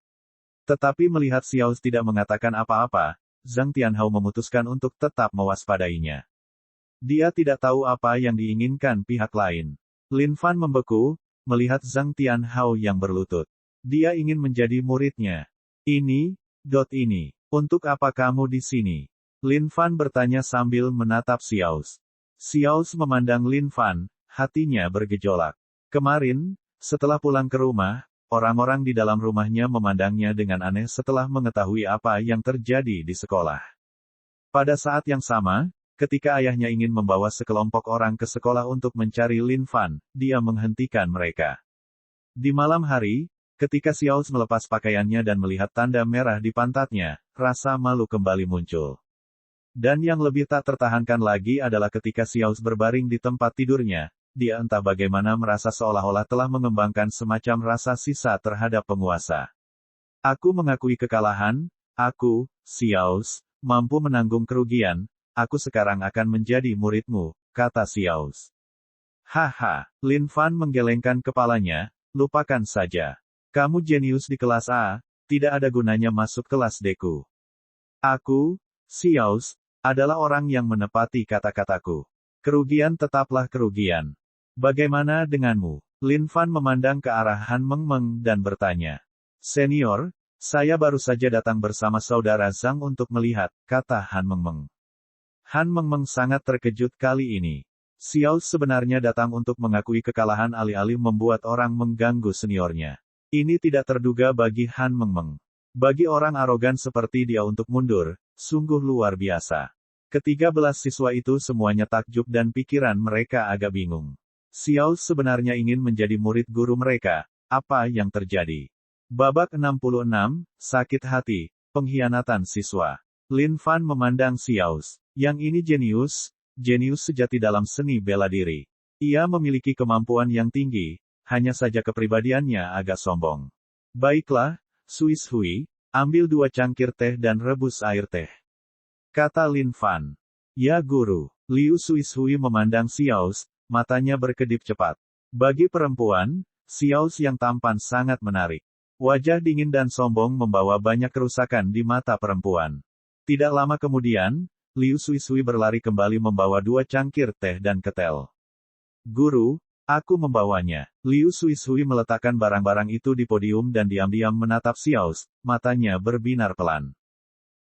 Tetapi melihat Xiao tidak mengatakan apa-apa, Zhang Tianhao memutuskan untuk tetap mewaspadainya. Dia tidak tahu apa yang diinginkan pihak lain. Lin Fan membeku, melihat Zhang Tianhao yang berlutut. Dia ingin menjadi muridnya. Ini. Untuk apa kamu di sini? Lin Fan bertanya sambil menatap Xiao. Xiao memandang Lin Fan, hatinya bergejolak. Kemarin, setelah pulang ke rumah, orang-orang di dalam rumahnya memandangnya dengan aneh setelah mengetahui apa yang terjadi di sekolah. Pada saat yang sama, ketika ayahnya ingin membawa sekelompok orang ke sekolah untuk mencari Lin Fan, dia menghentikan mereka. Di malam hari, ketika Xiao melepas pakaiannya dan melihat tanda merah di pantatnya, rasa malu kembali muncul. Dan yang lebih tak tertahankan lagi adalah ketika Xiao berbaring di tempat tidurnya, dia entah bagaimana merasa seolah-olah telah mengembangkan semacam rasa sisa terhadap penguasa. Aku mengakui kekalahan, aku, Xiao, mampu menanggung kerugian, aku sekarang akan menjadi muridmu, kata Xiao. Haha, Lin Fan menggelengkan kepalanya, lupakan saja. Kamu jenius di kelas A, tidak ada gunanya masuk kelas D-ku. Aku, Xiao, adalah orang yang menepati kata-kataku. Kerugian tetaplah kerugian. Bagaimana denganmu? Lin Fan memandang ke arah Han Mengmeng dan bertanya. Senior, saya baru saja datang bersama saudara Zhang untuk melihat, kata Han Mengmeng. Han Mengmeng sangat terkejut kali ini. Xiao sebenarnya datang untuk mengakui kekalahan alih-alih membuat orang mengganggu seniornya. Ini tidak terduga bagi Han Mengmeng. Bagi orang arogan seperti dia untuk mundur, sungguh luar biasa. Ke-13 siswa itu semuanya takjub dan pikiran mereka agak bingung. Xiao sebenarnya ingin menjadi murid guru mereka, apa yang terjadi? Babak 66, sakit hati, pengkhianatan siswa. Lin Fan memandang Xiao. Yang ini jenius sejati dalam seni bela diri. Ia memiliki kemampuan yang tinggi, hanya saja kepribadiannya agak sombong. Baiklah, Sui Hui, ambil 2 cangkir teh dan rebus air teh. Kata Lin Fan. Ya guru. Liu Sui Hui memandang Xiao, matanya berkedip cepat. Bagi perempuan, Xiao yang tampan sangat menarik. Wajah dingin dan sombong membawa banyak kerusakan di mata perempuan. Tidak lama kemudian, Liu Sui berlari kembali membawa 2 cangkir teh dan ketel. Guru, aku membawanya. Liu Sui meletakkan barang-barang itu di podium dan diam-diam menatap Xiao, matanya berbinar pelan.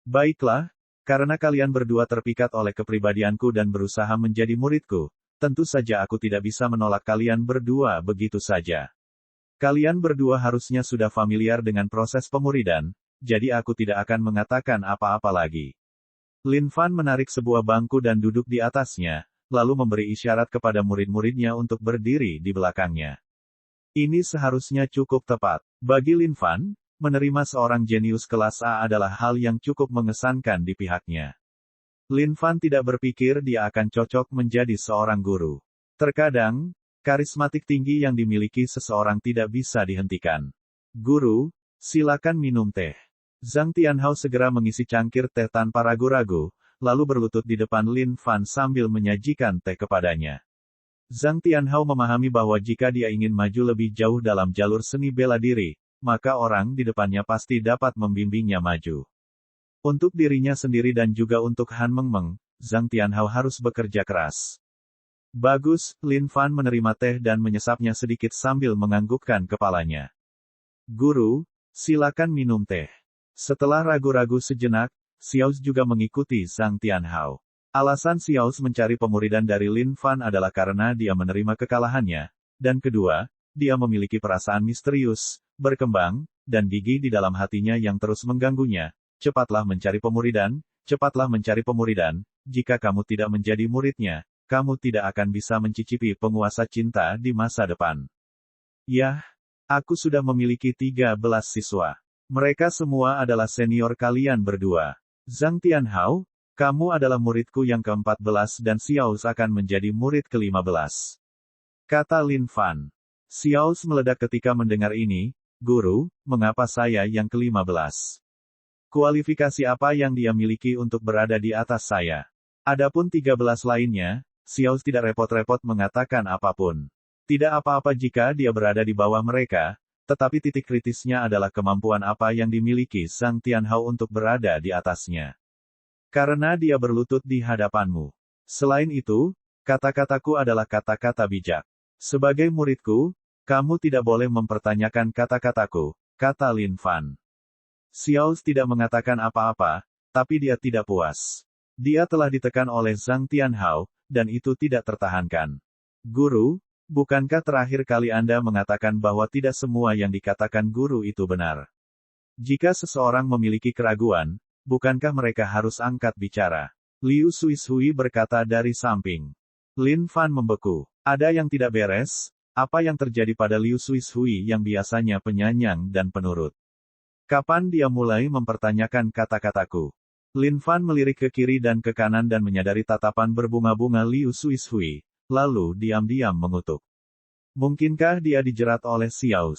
Baiklah, karena kalian berdua terpikat oleh kepribadianku dan berusaha menjadi muridku, tentu saja aku tidak bisa menolak kalian berdua begitu saja. Kalian berdua harusnya sudah familiar dengan proses pemuridan, jadi aku tidak akan mengatakan apa-apa lagi. Lin Fan menarik sebuah bangku dan duduk di atasnya, lalu memberi isyarat kepada murid-muridnya untuk berdiri di belakangnya. Ini seharusnya cukup tepat. Bagi Lin Fan, menerima seorang jenius kelas A adalah hal yang cukup mengesankan di pihaknya. Lin Fan tidak berpikir dia akan cocok menjadi seorang guru. Terkadang, karismatik tinggi yang dimiliki seseorang tidak bisa dihentikan. Guru, silakan minum teh. Zhang Tianhao segera mengisi cangkir teh tanpa ragu-ragu, lalu berlutut di depan Lin Fan sambil menyajikan teh kepadanya. Zhang Tianhao memahami bahwa jika dia ingin maju lebih jauh dalam jalur seni bela diri, maka orang di depannya pasti dapat membimbingnya maju. Untuk dirinya sendiri dan juga untuk Han Mengmeng, Zhang Tianhao harus bekerja keras. Bagus, Lin Fan menerima teh dan menyesapnya sedikit sambil menganggukkan kepalanya. Guru, silakan minum teh. Setelah ragu-ragu sejenak, Xiao juga mengikuti Zhang Tianhao. Alasan Xiao mencari pemuridan dari Lin Fan adalah karena dia menerima kekalahannya, dan kedua, dia memiliki perasaan misterius, berkembang, dan gigih di dalam hatinya yang terus mengganggunya. Cepatlah mencari pemuridan, jika kamu tidak menjadi muridnya, kamu tidak akan bisa mencicipi penguasa cinta di masa depan. Yah, aku sudah memiliki 13 siswa. Mereka semua adalah senior kalian berdua. Zhang Tianhao, kamu adalah muridku yang ke-14 dan Xiao akan menjadi murid ke-15. Kata Lin Fan. Xiao meledak ketika mendengar ini, Guru, mengapa saya yang ke-15? Kualifikasi apa yang dia miliki untuk berada di atas saya? Adapun 13 lainnya, Xiao tidak repot-repot mengatakan apapun. Tidak apa-apa jika dia berada di bawah mereka, tetapi titik kritisnya adalah kemampuan apa yang dimiliki Zhang Tianhao untuk berada di atasnya. Karena dia berlutut di hadapanmu. Selain itu, kata-kataku adalah kata-kata bijak. Sebagai muridku, kamu tidak boleh mempertanyakan kata-kataku, kata Lin Fan. Xiao tidak mengatakan apa-apa, tapi dia tidak puas. Dia telah ditekan oleh Zhang Tianhao, dan itu tidak tertahankan. Guru, bukankah terakhir kali Anda mengatakan bahwa tidak semua yang dikatakan guru itu benar? Jika seseorang memiliki keraguan, bukankah mereka harus angkat bicara? Liu Suishui berkata dari samping. Lin Fan membeku. Ada yang tidak beres? Apa yang terjadi pada Liu Suishui yang biasanya penyayang dan penurut? Kapan dia mulai mempertanyakan kata-kataku? Lin Fan melirik ke kiri dan ke kanan dan menyadari tatapan berbunga-bunga Liu Suishui, lalu diam-diam mengutuk. Mungkinkah dia dijerat oleh Xiao?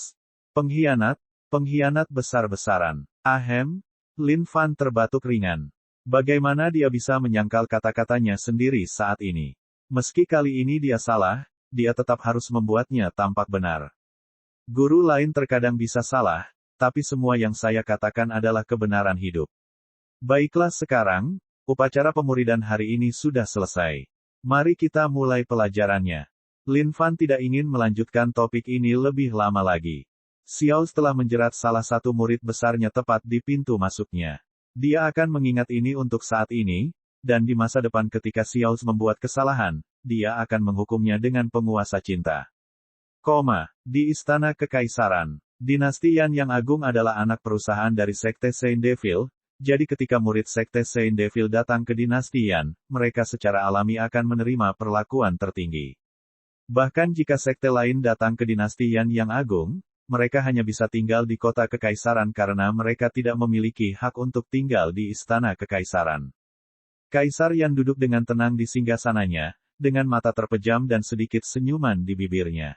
Pengkhianat, pengkhianat besar-besaran. Ahem, Lin Fan terbatuk ringan. Bagaimana dia bisa menyangkal kata-katanya sendiri saat ini? Meski kali ini dia salah, dia tetap harus membuatnya tampak benar. Guru lain terkadang bisa salah, tapi semua yang saya katakan adalah kebenaran hidup. Baiklah sekarang, upacara pemuridan hari ini sudah selesai. Mari kita mulai pelajarannya. Lin Fan tidak ingin melanjutkan topik ini lebih lama lagi. Xiao telah menjerat salah satu murid besarnya tepat di pintu masuknya. Dia akan mengingat ini untuk saat ini, dan di masa depan ketika Xiao membuat kesalahan, dia akan menghukumnya dengan penguasa cinta. Di Istana Kekaisaran. Dinasti Yan yang Agung adalah anak perusahaan dari Sekte Saint Devil, jadi ketika murid Sekte Saint Devil datang ke Dinasti Yan, mereka secara alami akan menerima perlakuan tertinggi. Bahkan jika sekte lain datang ke Dinasti Yan yang Agung, mereka hanya bisa tinggal di kota Kekaisaran karena mereka tidak memiliki hak untuk tinggal di Istana Kekaisaran. Kaisar Yan duduk dengan tenang di singgasananya, dengan mata terpejam dan sedikit senyuman di bibirnya.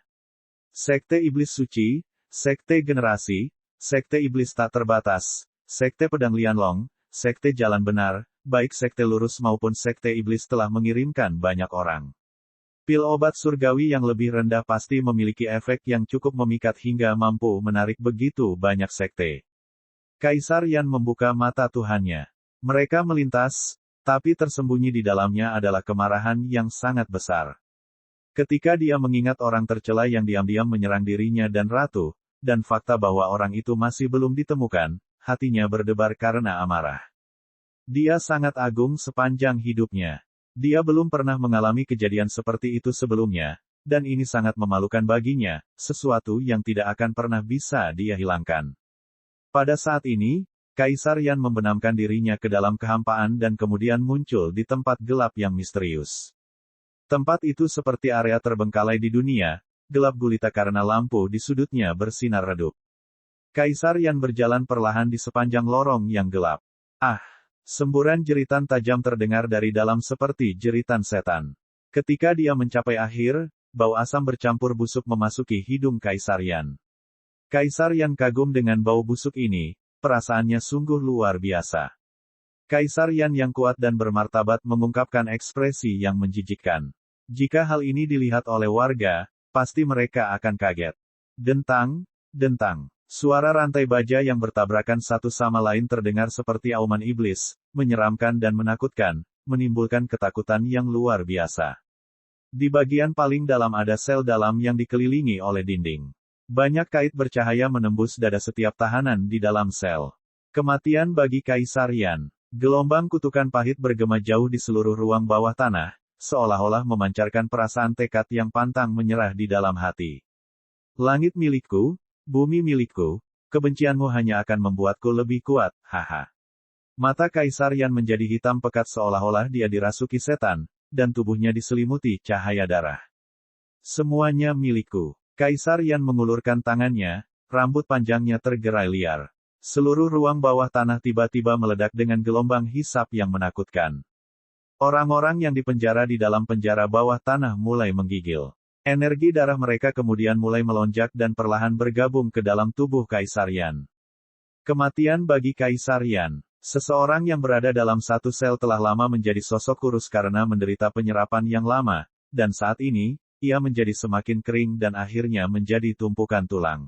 Sekte Iblis Suci, Sekte Generasi, Sekte Iblis Tak Terbatas, Sekte Pedang Lianlong, Sekte Jalan Benar, baik Sekte Lurus maupun Sekte Iblis telah mengirimkan banyak orang. Pil obat surgawi yang lebih rendah pasti memiliki efek yang cukup memikat hingga mampu menarik begitu banyak sekte. Kaisar Yan membuka mata Tuhannya. Mereka melintas, tapi tersembunyi di dalamnya adalah kemarahan yang sangat besar. Ketika dia mengingat orang tercela yang diam-diam menyerang dirinya dan ratu, dan fakta bahwa orang itu masih belum ditemukan, hatinya berdebar karena amarah. Dia sangat agung sepanjang hidupnya. Dia belum pernah mengalami kejadian seperti itu sebelumnya, dan ini sangat memalukan baginya, sesuatu yang tidak akan pernah bisa dia hilangkan. Pada saat ini, Kaisar Yan membenamkan dirinya ke dalam kehampaan dan kemudian muncul di tempat gelap yang misterius. Tempat itu seperti area terbengkalai di dunia, gelap gulita karena lampu di sudutnya bersinar redup. Kaisar Yan berjalan perlahan di sepanjang lorong yang gelap. Semburan jeritan tajam terdengar dari dalam seperti jeritan setan. Ketika dia mencapai akhir, bau asam bercampur busuk memasuki hidung Kaisar Yan. Kaisar Yan kagum dengan bau busuk ini, perasaannya sungguh luar biasa. Kaisar Yan yang kuat dan bermartabat mengungkapkan ekspresi yang menjijikkan. Jika hal ini dilihat oleh warga, pasti mereka akan kaget. Dentang, dentang. Suara rantai baja yang bertabrakan satu sama lain terdengar seperti auman iblis, menyeramkan dan menakutkan, menimbulkan ketakutan yang luar biasa. Di bagian paling dalam ada sel dalam yang dikelilingi oleh dinding. Banyak kait bercahaya menembus dada setiap tahanan di dalam sel. Kematian bagi Kaisar Yan. Gelombang kutukan pahit bergema jauh di seluruh ruang bawah tanah, seolah-olah memancarkan perasaan tekad yang pantang menyerah di dalam hati. Langit milikku, bumi milikku, kebencianmu hanya akan membuatku lebih kuat, haha. Mata Kaisar Yan menjadi hitam pekat seolah-olah dia dirasuki setan, dan tubuhnya diselimuti cahaya darah. Semuanya milikku. Kaisar Yan mengulurkan tangannya, rambut panjangnya tergerai liar. Seluruh ruang bawah tanah tiba-tiba meledak dengan gelombang hisap yang menakutkan. Orang-orang yang dipenjara di dalam penjara bawah tanah mulai menggigil. Energi darah mereka kemudian mulai melonjak dan perlahan bergabung ke dalam tubuh Kaisar Yan. Kematian bagi Kaisar Yan. Seseorang yang berada dalam satu sel telah lama menjadi sosok kurus karena menderita penyerapan yang lama, dan saat ini, ia menjadi semakin kering dan akhirnya menjadi tumpukan tulang.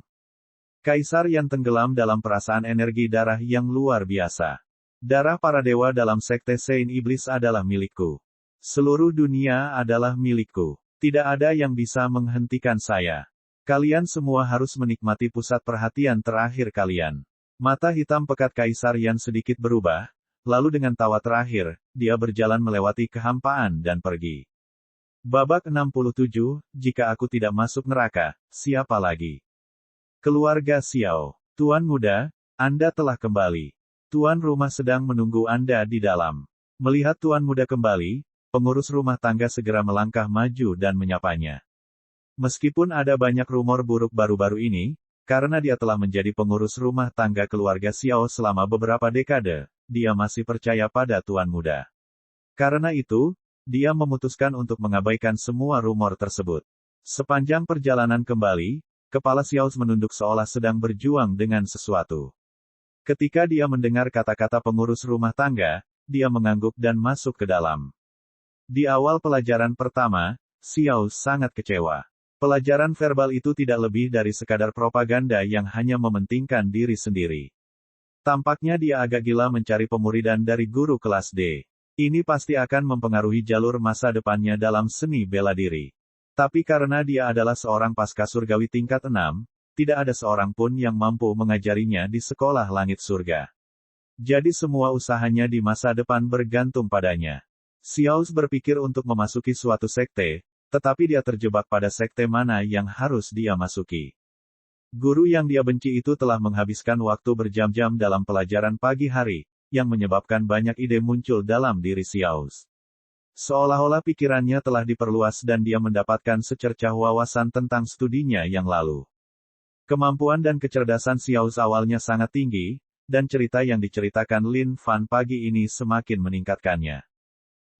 Kaisar Yan tenggelam dalam perasaan energi darah yang luar biasa. Darah para dewa dalam sekte Saint Iblis adalah milikku. Seluruh dunia adalah milikku. Tidak ada yang bisa menghentikan saya. Kalian semua harus menikmati pusat perhatian terakhir kalian. Mata hitam pekat Kaisar Yan sedikit berubah, lalu dengan tawa terakhir, dia berjalan melewati kehampaan dan pergi. Babak 67, jika aku tidak masuk neraka, siapa lagi? Keluarga Xiao. Tuan muda, Anda telah kembali. Tuan rumah sedang menunggu Anda di dalam. Melihat tuan muda kembali, pengurus rumah tangga segera melangkah maju dan menyapanya. Meskipun ada banyak rumor buruk baru-baru ini, karena dia telah menjadi pengurus rumah tangga keluarga Xiao selama beberapa dekade, dia masih percaya pada tuan muda. Karena itu, dia memutuskan untuk mengabaikan semua rumor tersebut. Sepanjang perjalanan kembali, kepala Xiao menunduk seolah sedang berjuang dengan sesuatu. Ketika dia mendengar kata-kata pengurus rumah tangga, dia mengangguk dan masuk ke dalam. Di awal pelajaran pertama, Xiao sangat kecewa. Pelajaran verbal itu tidak lebih dari sekadar propaganda yang hanya mementingkan diri sendiri. Tampaknya dia agak gila mencari pemuridan dari guru kelas D. Ini pasti akan mempengaruhi jalur masa depannya dalam seni bela diri. Tapi karena dia adalah seorang pasca surgawi tingkat 6, tidak ada seorang pun yang mampu mengajarinya di sekolah langit surga. Jadi semua usahanya di masa depan bergantung padanya. Xiao berpikir untuk memasuki suatu sekte, tetapi dia terjebak pada sekte mana yang harus dia masuki. Guru yang dia benci itu telah menghabiskan waktu berjam-jam dalam pelajaran pagi hari, yang menyebabkan banyak ide muncul dalam diri Xiao. Seolah-olah pikirannya telah diperluas dan dia mendapatkan secercah wawasan tentang studinya yang lalu. Kemampuan dan kecerdasan Xiao awalnya sangat tinggi, dan cerita yang diceritakan Lin Fan pagi ini semakin meningkatkannya.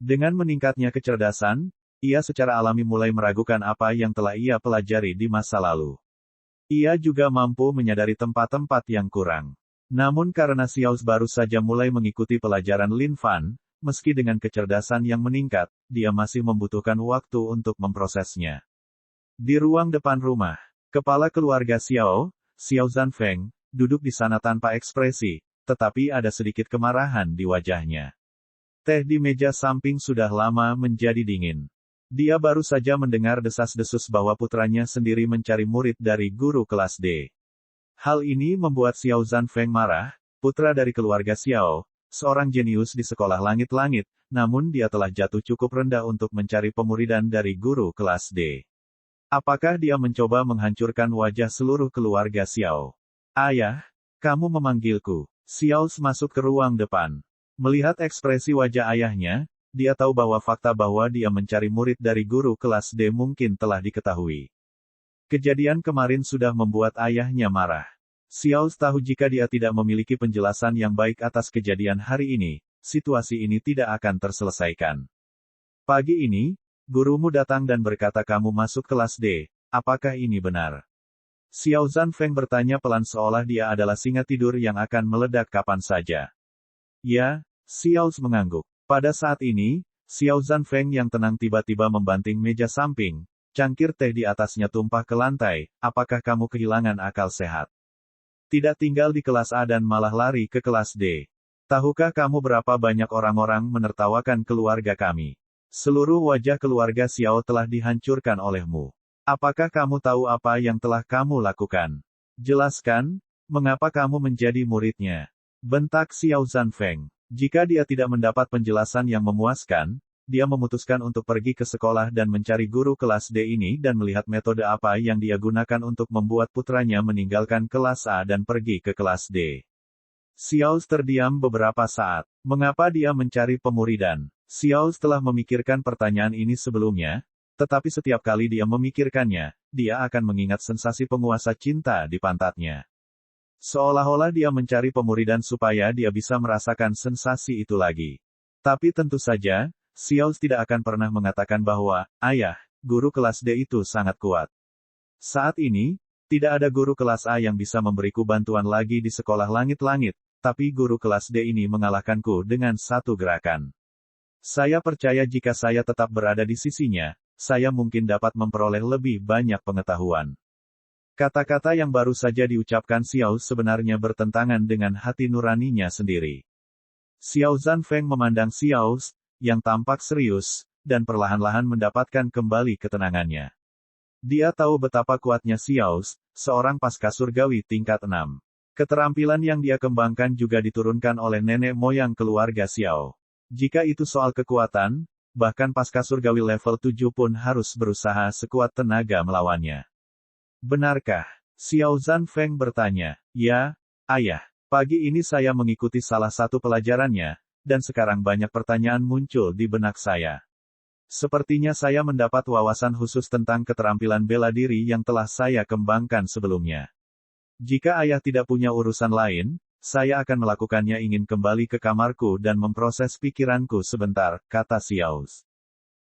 Dengan meningkatnya kecerdasan, ia secara alami mulai meragukan apa yang telah ia pelajari di masa lalu. Ia juga mampu menyadari tempat-tempat yang kurang. Namun karena Xiao baru saja mulai mengikuti pelajaran Lin Fan, meski dengan kecerdasan yang meningkat, dia masih membutuhkan waktu untuk memprosesnya. Di ruang depan rumah, kepala keluarga Xiao, Xiao Zanfeng, duduk di sana tanpa ekspresi, tetapi ada sedikit kemarahan di wajahnya. Teh di meja samping sudah lama menjadi dingin. Dia baru saja mendengar desas-desus bahwa putranya sendiri mencari murid dari guru kelas D. Hal ini membuat Xiao Zanfeng marah, putra dari keluarga Xiao, seorang jenius di sekolah langit-langit, namun dia telah jatuh cukup rendah untuk mencari pemuridan dari guru kelas D. Apakah dia mencoba menghancurkan wajah seluruh keluarga Xiao? Ayah, kamu memanggilku. Xiao masuk ke ruang depan. Melihat ekspresi wajah ayahnya, dia tahu bahwa fakta bahwa dia mencari murid dari guru kelas D mungkin telah diketahui. Kejadian kemarin sudah membuat ayahnya marah. Xiao tahu jika dia tidak memiliki penjelasan yang baik atas kejadian hari ini, situasi ini tidak akan terselesaikan. Pagi ini, gurumu datang dan berkata kamu masuk kelas D, apakah ini benar? Xiao Zanfeng bertanya pelan seolah dia adalah singa tidur yang akan meledak kapan saja. Ya, Xiao mengangguk. Pada saat ini, Xiao Zanfeng yang tenang tiba-tiba membanting meja samping, cangkir teh di atasnya tumpah ke lantai, apakah kamu kehilangan akal sehat? Tidak tinggal di kelas A dan malah lari ke kelas D. Tahukah kamu berapa banyak orang-orang menertawakan keluarga kami? Seluruh wajah keluarga Xiao telah dihancurkan olehmu. Apakah kamu tahu apa yang telah kamu lakukan? Jelaskan, mengapa kamu menjadi muridnya? Bentak Xiao Zanfeng. Jika dia tidak mendapat penjelasan yang memuaskan, dia memutuskan untuk pergi ke sekolah dan mencari guru kelas D ini dan melihat metode apa yang dia gunakan untuk membuat putranya meninggalkan kelas A dan pergi ke kelas D. Xiao terdiam beberapa saat. Mengapa dia mencari pemuridan? Xiao telah memikirkan pertanyaan ini sebelumnya, tetapi setiap kali dia memikirkannya, dia akan mengingat sensasi penguasa cinta di pantatnya. Seolah-olah dia mencari pemuridan supaya dia bisa merasakan sensasi itu lagi. Tapi tentu saja, Xiao tidak akan pernah mengatakan bahwa, ayah, guru kelas D itu sangat kuat. Saat ini, Tidak ada guru kelas A yang bisa memberiku bantuan lagi di sekolah langit-langit, tapi guru kelas D ini mengalahkanku dengan satu gerakan. Saya percaya jika saya tetap berada di sisinya, saya mungkin dapat memperoleh lebih banyak pengetahuan. Kata-kata yang baru saja diucapkan Xiao sebenarnya bertentangan dengan hati nuraninya sendiri. Xiao Zanfeng memandang Xiao, yang tampak serius, dan perlahan-lahan mendapatkan kembali ketenangannya. Dia tahu betapa kuatnya Xiao, seorang pasca surgawi tingkat 6. Keterampilan yang dia kembangkan juga diturunkan oleh nenek moyang keluarga Xiao. Jika itu soal kekuatan, bahkan pasca surgawi level 7 pun harus berusaha sekuat tenaga melawannya. Benarkah? Xiao Zanfeng bertanya. Ya, ayah. Pagi ini saya mengikuti salah satu pelajarannya, dan sekarang banyak pertanyaan muncul di benak saya. Sepertinya saya mendapat wawasan khusus tentang keterampilan bela diri yang telah saya kembangkan sebelumnya. Jika ayah tidak punya urusan lain, saya akan melakukannya. Ingin kembali ke kamarku dan memproses pikiranku sebentar, kata Xiao.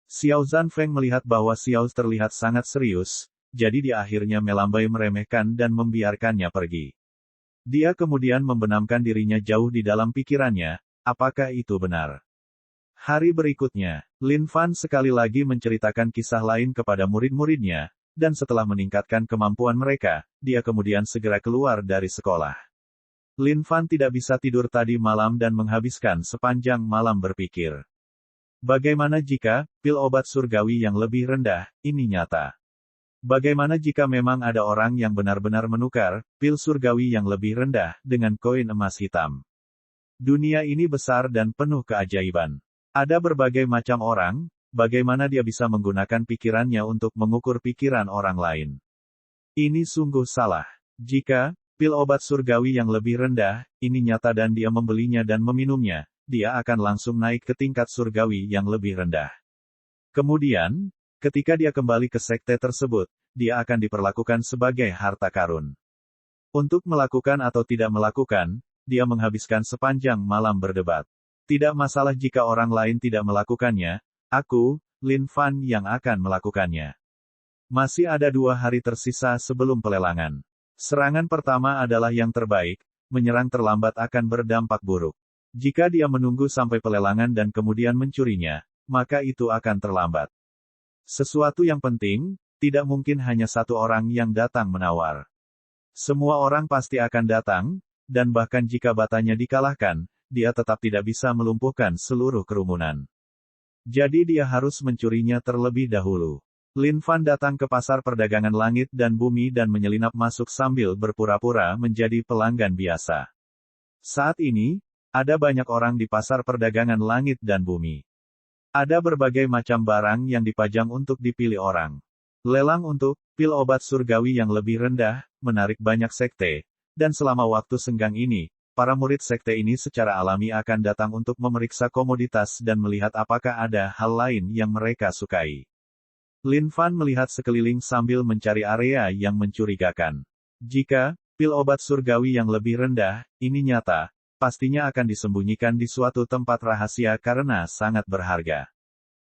Xiao Zanfeng melihat bahwa Xiao terlihat sangat serius, jadi dia akhirnya melambai meremehkan dan membiarkannya pergi. Dia kemudian membenamkan dirinya jauh di dalam pikirannya, apakah itu benar? Hari berikutnya, Lin Fan sekali lagi menceritakan kisah lain kepada murid-muridnya, dan setelah meningkatkan kemampuan mereka, dia kemudian segera keluar dari sekolah. Lin Fan tidak bisa tidur tadi malam dan menghabiskan sepanjang malam berpikir. Bagaimana jika pil obat surgawi yang lebih rendah ini nyata? Bagaimana jika memang ada orang yang benar-benar menukar pil surgawi yang lebih rendah dengan koin emas hitam? Dunia ini besar dan penuh keajaiban. Ada berbagai macam orang, bagaimana dia bisa menggunakan pikirannya untuk mengukur pikiran orang lain? Ini sungguh salah. Jika pil obat surgawi yang lebih rendah ini nyata dan dia membelinya dan meminumnya, dia akan langsung naik ke tingkat surgawi yang lebih rendah. Kemudian, ketika dia kembali ke sekte tersebut, dia akan diperlakukan sebagai harta karun. Untuk melakukan atau tidak melakukan, dia menghabiskan sepanjang malam berdebat. Tidak masalah jika orang lain tidak melakukannya, aku, Lin Fan yang akan melakukannya. Masih ada 2 hari tersisa sebelum pelelangan. Serangan pertama adalah yang terbaik, menyerang terlambat akan berdampak buruk. Jika dia menunggu sampai pelelangan dan kemudian mencurinya, maka itu akan terlambat. Sesuatu yang penting, tidak mungkin hanya satu orang yang datang menawar. Semua orang pasti akan datang, dan bahkan jika batanya dikalahkan, dia tetap tidak bisa melumpuhkan seluruh kerumunan. Jadi dia harus mencurinya terlebih dahulu. Lin Fan datang ke pasar perdagangan langit dan bumi dan menyelinap masuk sambil berpura-pura menjadi pelanggan biasa. Saat ini, ada banyak orang di pasar perdagangan langit dan bumi. Ada berbagai macam barang yang dipajang untuk dipilih orang. Lelang untuk pil obat surgawi yang lebih rendah, menarik banyak sekte, dan selama waktu senggang ini, para murid sekte ini secara alami akan datang untuk memeriksa komoditas dan melihat apakah ada hal lain yang mereka sukai. Lin Fan melihat sekeliling sambil mencari area yang mencurigakan. Jika pil obat surgawi yang lebih rendah ini nyata, pastinya akan disembunyikan di suatu tempat rahasia karena sangat berharga.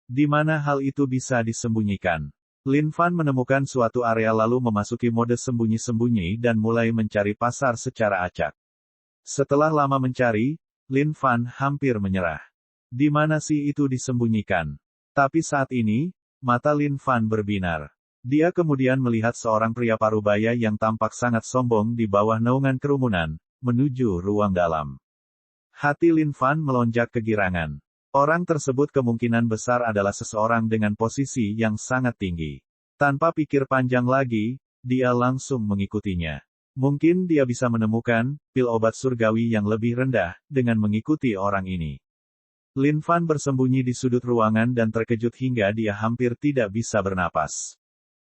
Di mana hal itu bisa disembunyikan? Lin Fan menemukan suatu area lalu memasuki mode sembunyi-sembunyi dan mulai mencari pasar secara acak. Setelah lama mencari, Lin Fan hampir menyerah. Di mana sih itu disembunyikan? Tapi saat ini, mata Lin Fan berbinar. Dia kemudian melihat seorang pria parubaya yang tampak sangat sombong di bawah naungan kerumunan, menuju ruang dalam. Hati Lin Fan melonjak kegirangan. Orang tersebut kemungkinan besar adalah seseorang dengan posisi yang sangat tinggi. Tanpa pikir panjang lagi, dia langsung mengikutinya. Mungkin dia bisa menemukan pil obat surgawi yang lebih rendah dengan mengikuti orang ini. Lin Fan bersembunyi di sudut ruangan dan terkejut hingga dia hampir tidak bisa bernapas.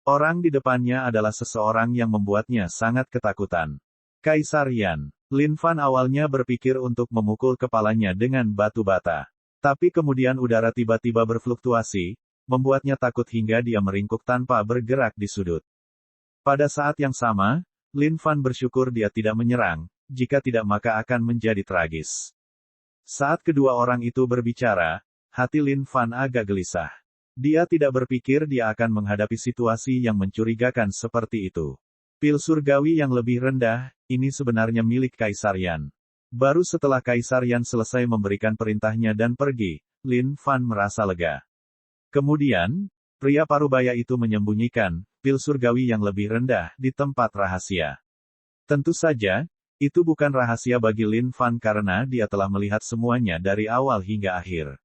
Orang di depannya adalah seseorang yang membuatnya sangat ketakutan. Kaisar Yan. Lin Fan awalnya berpikir untuk memukul kepalanya dengan batu bata. Tapi kemudian udara tiba-tiba berfluktuasi, membuatnya takut hingga dia meringkuk tanpa bergerak di sudut. Pada saat yang sama, Lin Fan bersyukur dia tidak menyerang, jika tidak maka akan menjadi tragis. Saat kedua orang itu berbicara, hati Lin Fan agak gelisah. Dia tidak berpikir dia akan menghadapi situasi yang mencurigakan seperti itu. Pil surgawi yang lebih rendah, ini sebenarnya milik Kaisar Yan. Baru setelah Kaisar Yan selesai memberikan perintahnya dan pergi, Lin Fan merasa lega. Kemudian, pria parubaya itu menyembunyikan pil surgawi yang lebih rendah di tempat rahasia. Tentu saja, itu bukan rahasia bagi Lin Fan karena dia telah melihat semuanya dari awal hingga akhir.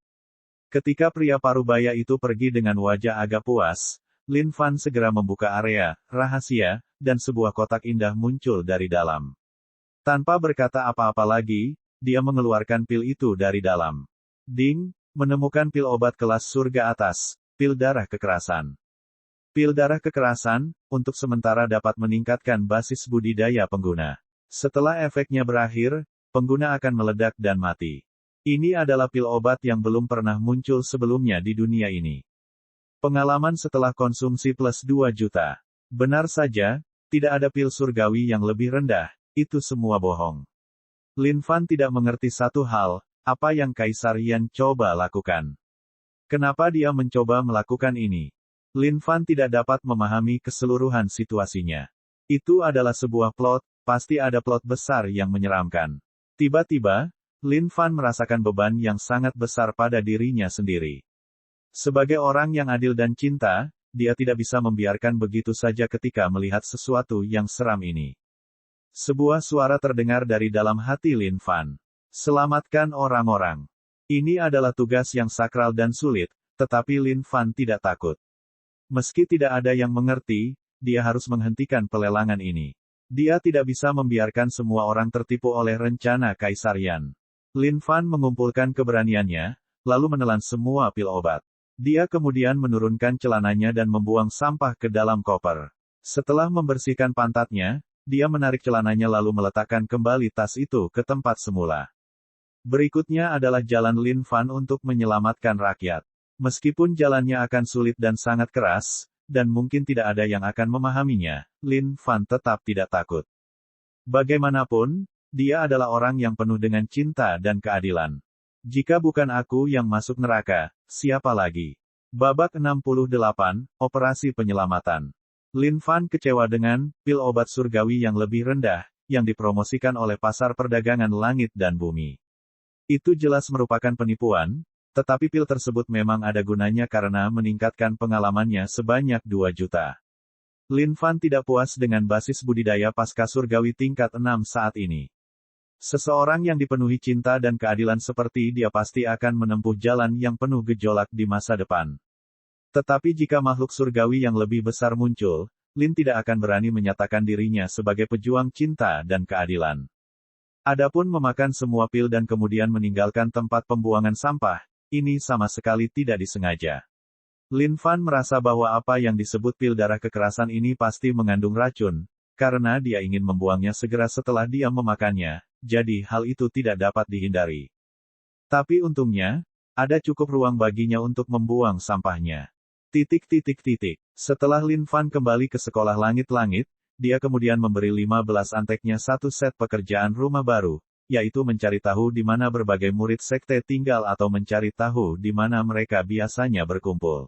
Ketika pria parubaya itu pergi dengan wajah agak puas, Lin Fan segera membuka area rahasia, dan sebuah kotak indah muncul dari dalam. Tanpa berkata apa-apa lagi, dia mengeluarkan pil itu dari dalam. Ding, menemukan pil obat kelas surga atas, pil darah kekerasan. Pil darah kekerasan, untuk sementara dapat meningkatkan basis budidaya pengguna. Setelah efeknya berakhir, pengguna akan meledak dan mati. Ini adalah pil obat yang belum pernah muncul sebelumnya di dunia ini. Pengalaman setelah konsumsi plus 2 juta. Benar saja, tidak ada pil surgawi yang lebih rendah, itu semua bohong. Lin Fan tidak mengerti satu hal, apa yang Kaisar Yan coba lakukan. Kenapa dia mencoba melakukan ini? Lin Fan tidak dapat memahami keseluruhan situasinya. Itu adalah sebuah plot, pasti ada plot besar yang menyeramkan. Tiba-tiba, Lin Fan merasakan beban yang sangat besar pada dirinya sendiri. Sebagai orang yang adil dan cinta, dia tidak bisa membiarkan begitu saja ketika melihat sesuatu yang seram ini. Sebuah suara terdengar dari dalam hati Lin Fan. Selamatkan orang-orang. Ini adalah tugas yang sakral dan sulit, tetapi Lin Fan tidak takut. Meski tidak ada yang mengerti, dia harus menghentikan pelelangan ini. Dia tidak bisa membiarkan semua orang tertipu oleh rencana Kaisar Yan. Lin Fan mengumpulkan keberaniannya, lalu menelan semua pil obat. Dia kemudian menurunkan celananya dan membuang sampah ke dalam koper. Setelah membersihkan pantatnya, dia menarik celananya lalu meletakkan kembali tas itu ke tempat semula. Berikutnya adalah jalan Lin Fan untuk menyelamatkan rakyat. Meskipun jalannya akan sulit dan sangat keras, dan mungkin tidak ada yang akan memahaminya, Lin Fan tetap tidak takut. Bagaimanapun, dia adalah orang yang penuh dengan cinta dan keadilan. Jika bukan aku yang masuk neraka, siapa lagi? Babak 68, Operasi Penyelamatan. Lin Fan kecewa dengan pil obat surgawi yang lebih rendah, yang dipromosikan oleh pasar perdagangan langit dan bumi. Itu jelas merupakan penipuan, tetapi pil tersebut memang ada gunanya karena meningkatkan pengalamannya sebanyak 2 juta. Lin Fan tidak puas dengan basis budidaya pasca surgawi tingkat 6 saat ini. Seseorang yang dipenuhi cinta dan keadilan seperti dia pasti akan menempuh jalan yang penuh gejolak di masa depan. Tetapi jika makhluk surgawi yang lebih besar muncul, Lin tidak akan berani menyatakan dirinya sebagai pejuang cinta dan keadilan. Adapun memakan semua pil dan kemudian meninggalkan tempat pembuangan sampah, ini sama sekali tidak disengaja. Lin Fan merasa bahwa apa yang disebut pil darah kekerasan ini pasti mengandung racun, karena dia ingin membuangnya segera setelah dia memakannya, jadi hal itu tidak dapat dihindari. Tapi untungnya, ada cukup ruang baginya untuk membuang sampahnya. Setelah Lin Fan kembali ke sekolah langit-langit, dia kemudian memberi 15 anteknya satu set pekerjaan rumah baru, yaitu mencari tahu di mana berbagai murid sekte tinggal atau mencari tahu di mana mereka biasanya berkumpul.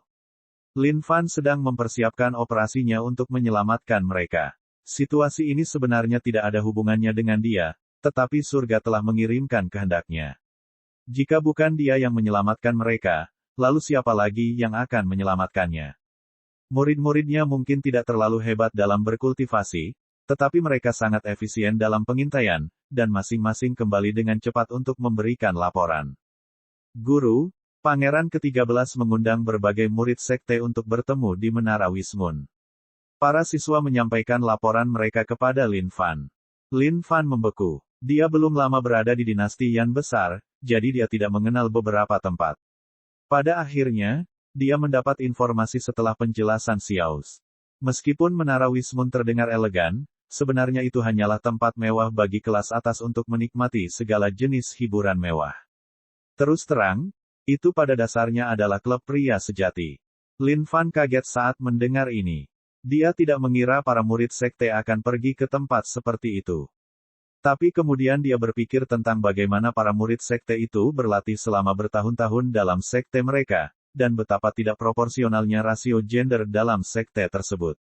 Lin Fan sedang mempersiapkan operasinya untuk menyelamatkan mereka. Situasi ini sebenarnya tidak ada hubungannya dengan dia, tetapi surga telah mengirimkan kehendaknya. Jika bukan dia yang menyelamatkan mereka, lalu siapa lagi yang akan menyelamatkannya? Murid-muridnya mungkin tidak terlalu hebat dalam berkultivasi, tetapi mereka sangat efisien dalam pengintaian, dan masing-masing kembali dengan cepat untuk memberikan laporan. Guru, Pangeran ke-13 mengundang berbagai murid sekte untuk bertemu di Menara Wismun. Para siswa menyampaikan laporan mereka kepada Lin Fan. Lin Fan membeku. Dia belum lama berada di dinasti Yan besar, jadi dia tidak mengenal beberapa tempat. Pada akhirnya, dia mendapat informasi setelah penjelasan Xiaos. Meskipun Menara Wismun terdengar elegan, sebenarnya itu hanyalah tempat mewah bagi kelas atas untuk menikmati segala jenis hiburan mewah. Terus terang, itu pada dasarnya adalah klub pria sejati. Lin Fan kaget saat mendengar ini. Dia tidak mengira para murid sekte akan pergi ke tempat seperti itu. Tapi kemudian dia berpikir tentang bagaimana para murid sekte itu berlatih selama bertahun-tahun dalam sekte mereka, dan betapa tidak proporsionalnya rasio gender dalam sekte tersebut.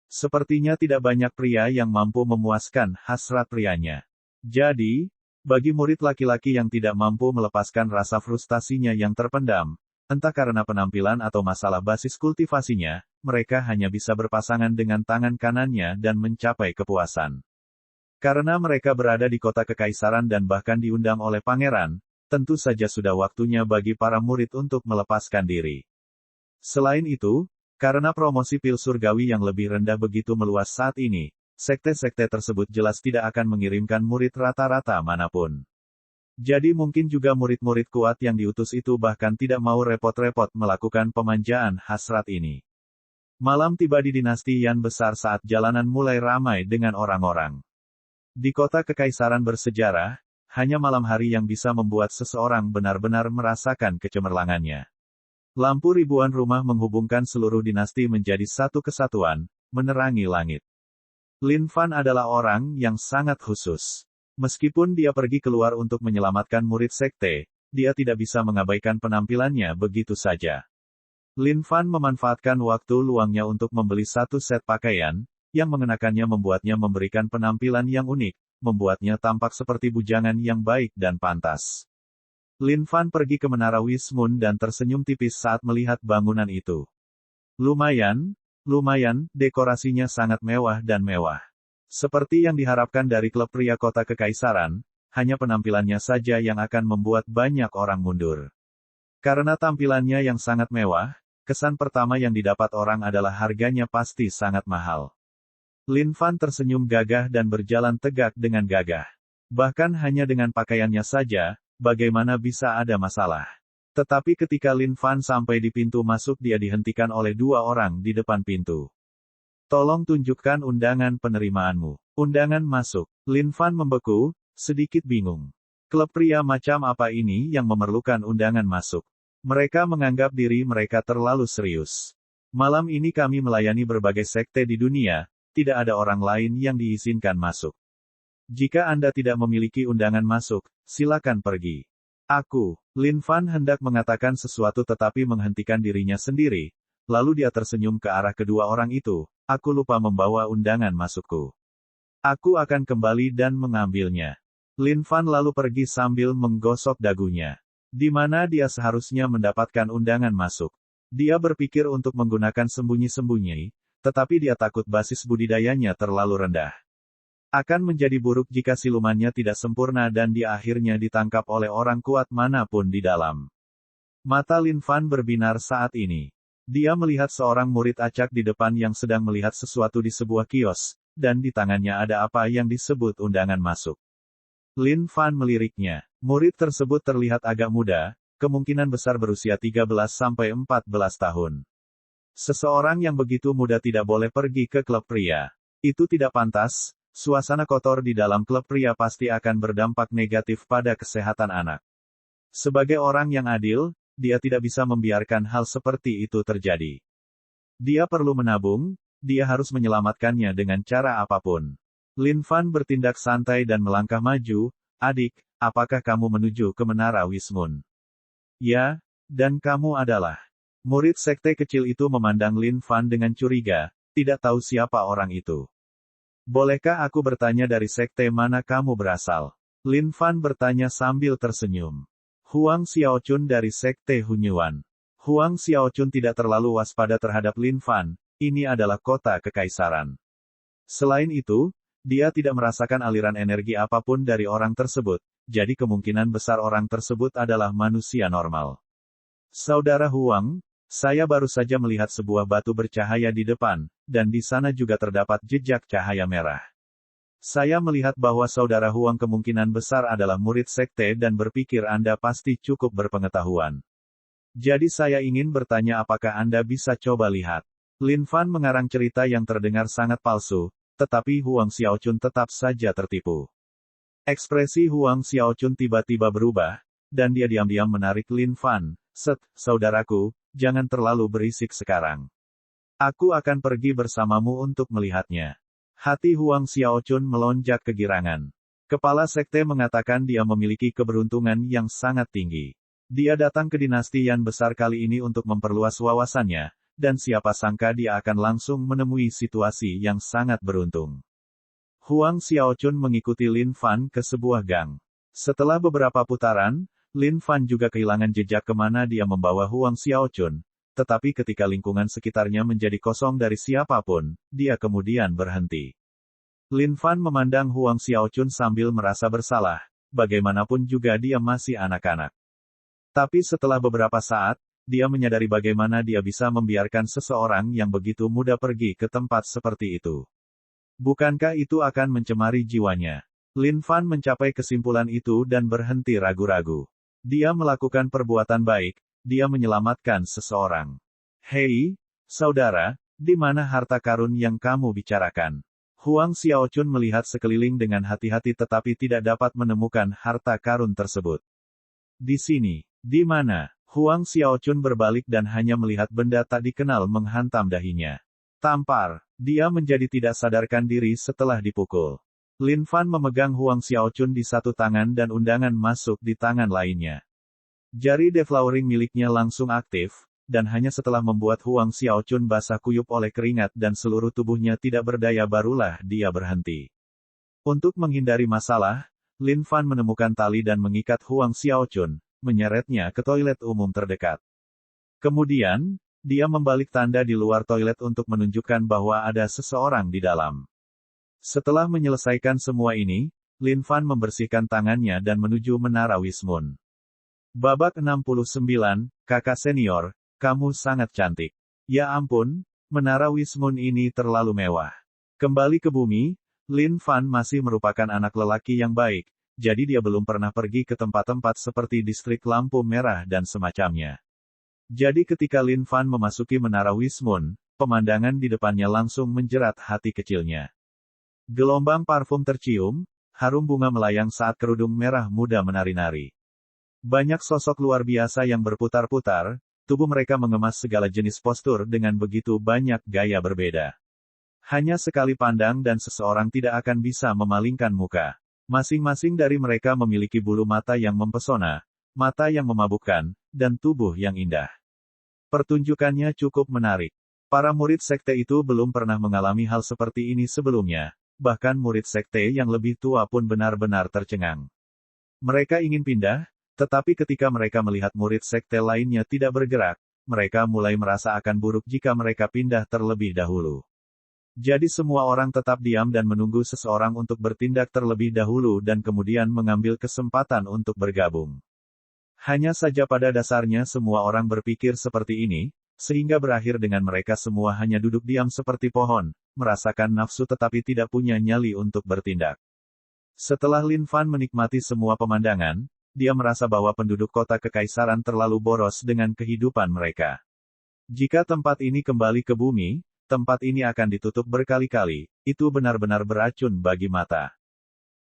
Sepertinya tidak banyak pria yang mampu memuaskan hasrat prianya. Jadi, bagi murid laki-laki yang tidak mampu melepaskan rasa frustasinya yang terpendam, entah karena penampilan atau masalah basis kultivasinya, mereka hanya bisa berpasangan dengan tangan kanannya dan mencapai kepuasan. Karena mereka berada di kota kekaisaran dan bahkan diundang oleh pangeran, tentu saja sudah waktunya bagi para murid untuk melepaskan diri. Selain itu, karena promosi pil surgawi yang lebih rendah begitu meluas saat ini, sekte-sekte tersebut jelas tidak akan mengirimkan murid rata-rata manapun. Jadi mungkin juga murid-murid kuat yang diutus itu bahkan tidak mau repot-repot melakukan pemanjaan hasrat ini. Malam tiba di dinasti Yan besar saat jalanan mulai ramai dengan orang-orang. Di kota kekaisaran bersejarah, hanya malam hari yang bisa membuat seseorang benar-benar merasakan kecemerlangannya. Lampu ribuan rumah menghubungkan seluruh dinasti menjadi satu kesatuan, menerangi langit. Lin Fan adalah orang yang sangat khusus. Meskipun dia pergi keluar untuk menyelamatkan murid sekte, dia tidak bisa mengabaikan penampilannya begitu saja. Lin Fan memanfaatkan waktu luangnya untuk membeli satu set pakaian, yang mengenakannya membuatnya memberikan penampilan yang unik, membuatnya tampak seperti bujangan yang baik dan pantas. Lin Fan pergi ke Menara Wismun dan tersenyum tipis saat melihat bangunan itu. Lumayan, dekorasinya sangat mewah dan mewah. Seperti yang diharapkan dari klub pria kota kekaisaran, hanya penampilannya saja yang akan membuat banyak orang mundur. Karena tampilannya yang sangat mewah, kesan pertama yang didapat orang adalah harganya pasti sangat mahal. Lin Fan tersenyum gagah dan berjalan tegak dengan gagah. Bahkan hanya dengan pakaiannya saja, bagaimana bisa ada masalah. Tetapi ketika Lin Fan sampai di pintu masuk dia dihentikan oleh dua orang di depan pintu. Tolong tunjukkan undangan penerimaanmu. Undangan masuk. Lin Fan membeku, sedikit bingung. Klub pria macam apa ini yang memerlukan undangan masuk? Mereka menganggap diri mereka terlalu serius. Malam ini kami melayani berbagai sekte di dunia, tidak ada orang lain yang diizinkan masuk. Jika Anda tidak memiliki undangan masuk, silakan pergi. Lin Fan hendak mengatakan sesuatu tetapi menghentikan dirinya sendiri, lalu dia tersenyum ke arah kedua orang itu. Aku lupa membawa undangan masukku. Aku akan kembali dan mengambilnya. Lin Fan lalu pergi sambil menggosok dagunya. Di mana dia seharusnya mendapatkan undangan masuk. Dia berpikir untuk menggunakan sembunyi-sembunyi, tetapi dia takut basis budidayanya terlalu rendah. Akan menjadi buruk jika silumannya tidak sempurna dan dia akhirnya ditangkap oleh orang kuat manapun di dalam. Mata Lin Fan berbinar saat ini. Dia melihat seorang murid acak di depan yang sedang melihat sesuatu di sebuah kios, dan di tangannya ada apa yang disebut undangan masuk. Lin Fan meliriknya. Murid tersebut terlihat agak muda, kemungkinan besar berusia 13-14 tahun. Seseorang yang begitu muda tidak boleh pergi ke klub pria. Itu tidak pantas, suasana kotor di dalam klub pria pasti akan berdampak negatif pada kesehatan anak. Sebagai orang yang adil, dia tidak bisa membiarkan hal seperti itu terjadi. Dia perlu menabung, dia harus menyelamatkannya dengan cara apapun. Lin Fan bertindak santai dan melangkah maju. Adik, apakah kamu menuju ke Menara Wismun? Ya, dan kamu adalah. Murid sekte kecil itu memandang Lin Fan dengan curiga, tidak tahu siapa orang itu. Bolehkah aku bertanya dari sekte mana kamu berasal? Lin Fan bertanya sambil tersenyum. Huang Xiaochun dari sekte Hunyuan. Huang Xiaochun tidak terlalu waspada terhadap Lin Fan, ini adalah kota kekaisaran. Selain itu, dia tidak merasakan aliran energi apapun dari orang tersebut, jadi kemungkinan besar orang tersebut adalah manusia normal. Saudara Huang, saya baru saja melihat sebuah batu bercahaya di depan, dan di sana juga terdapat jejak cahaya merah. Saya melihat bahwa saudara Huang kemungkinan besar adalah murid sekte dan berpikir Anda pasti cukup berpengetahuan. Jadi saya ingin bertanya apakah Anda bisa coba lihat. Lin Fan mengarang cerita yang terdengar sangat palsu, tetapi Huang Xiaochun tetap saja tertipu. Ekspresi Huang Xiaochun tiba-tiba berubah, dan dia diam-diam menarik Lin Fan. Saudaraku, jangan terlalu berisik sekarang. Aku akan pergi bersamamu untuk melihatnya. Hati Huang Xiaochun melonjak kegirangan. Kepala sekte mengatakan dia memiliki keberuntungan yang sangat tinggi. Dia datang ke dinasti Yan besar kali ini untuk memperluas wawasannya, dan siapa sangka dia akan langsung menemui situasi yang sangat beruntung. Huang Xiaochun mengikuti Lin Fan ke sebuah gang. Setelah beberapa putaran, Lin Fan juga kehilangan jejak kemana dia membawa Huang Xiaochun, tetapi ketika lingkungan sekitarnya menjadi kosong dari siapapun, dia kemudian berhenti. Lin Fan memandang Huang Xiaochun sambil merasa bersalah, bagaimanapun juga dia masih anak-anak. Tapi setelah beberapa saat, dia menyadari bagaimana dia bisa membiarkan seseorang yang begitu muda pergi ke tempat seperti itu. Bukankah itu akan mencemari jiwanya? Lin Fan mencapai kesimpulan itu dan berhenti ragu-ragu. Dia melakukan perbuatan baik, dia menyelamatkan seseorang. Hei, saudara, di mana harta karun yang kamu bicarakan? Huang Xiaochun melihat sekeliling dengan hati-hati tetapi tidak dapat menemukan harta karun tersebut. Di sini, di mana? Huang Xiaochun berbalik dan hanya melihat benda tak dikenal menghantam dahinya. Tampar, dia menjadi tidak sadarkan diri setelah dipukul. Lin Fan memegang Huang Xiaochun di satu tangan dan undangan masuk di tangan lainnya. Jari deflowering miliknya langsung aktif, dan hanya setelah membuat Huang Xiaochun basah kuyup oleh keringat dan seluruh tubuhnya tidak berdaya barulah dia berhenti. Untuk menghindari masalah, Lin Fan menemukan tali dan mengikat Huang Xiaochun, menyeretnya ke toilet umum terdekat. Kemudian, dia membalik tanda di luar toilet untuk menunjukkan bahwa ada seseorang di dalam. Setelah menyelesaikan semua ini, Lin Fan membersihkan tangannya dan menuju Menara Wismun. Babak 69, kakak senior, kamu sangat cantik. Ya ampun, Menara Wismun ini terlalu mewah. Kembali ke bumi, Lin Fan masih merupakan anak lelaki yang baik, jadi dia belum pernah pergi ke tempat-tempat seperti distrik lampu merah dan semacamnya. Jadi ketika Lin Fan memasuki Menara Wismun, pemandangan di depannya langsung menjerat hati kecilnya. Gelombang parfum tercium, harum bunga melayang saat kerudung merah muda menari-nari. Banyak sosok luar biasa yang berputar-putar, tubuh mereka mengemas segala jenis postur dengan begitu banyak gaya berbeda. Hanya sekali pandang dan seseorang tidak akan bisa memalingkan muka. Masing-masing dari mereka memiliki bulu mata yang mempesona, mata yang memabukkan, dan tubuh yang indah. Pertunjukannya cukup menarik. Para murid sekte itu belum pernah mengalami hal seperti ini sebelumnya, bahkan murid sekte yang lebih tua pun benar-benar tercengang. Mereka ingin pindah, tetapi ketika mereka melihat murid sekte lainnya tidak bergerak, mereka mulai merasa akan buruk jika mereka pindah terlebih dahulu. Jadi semua orang tetap diam dan menunggu seseorang untuk bertindak terlebih dahulu dan kemudian mengambil kesempatan untuk bergabung. Hanya saja pada dasarnya semua orang berpikir seperti ini, sehingga berakhir dengan mereka semua hanya duduk diam seperti pohon, merasakan nafsu tetapi tidak punya nyali untuk bertindak. Setelah Lin Fan menikmati semua pemandangan, dia merasa bahwa penduduk kota kekaisaran terlalu boros dengan kehidupan mereka. Jika tempat ini kembali ke bumi, tempat ini akan ditutup berkali-kali, itu benar-benar beracun bagi mata.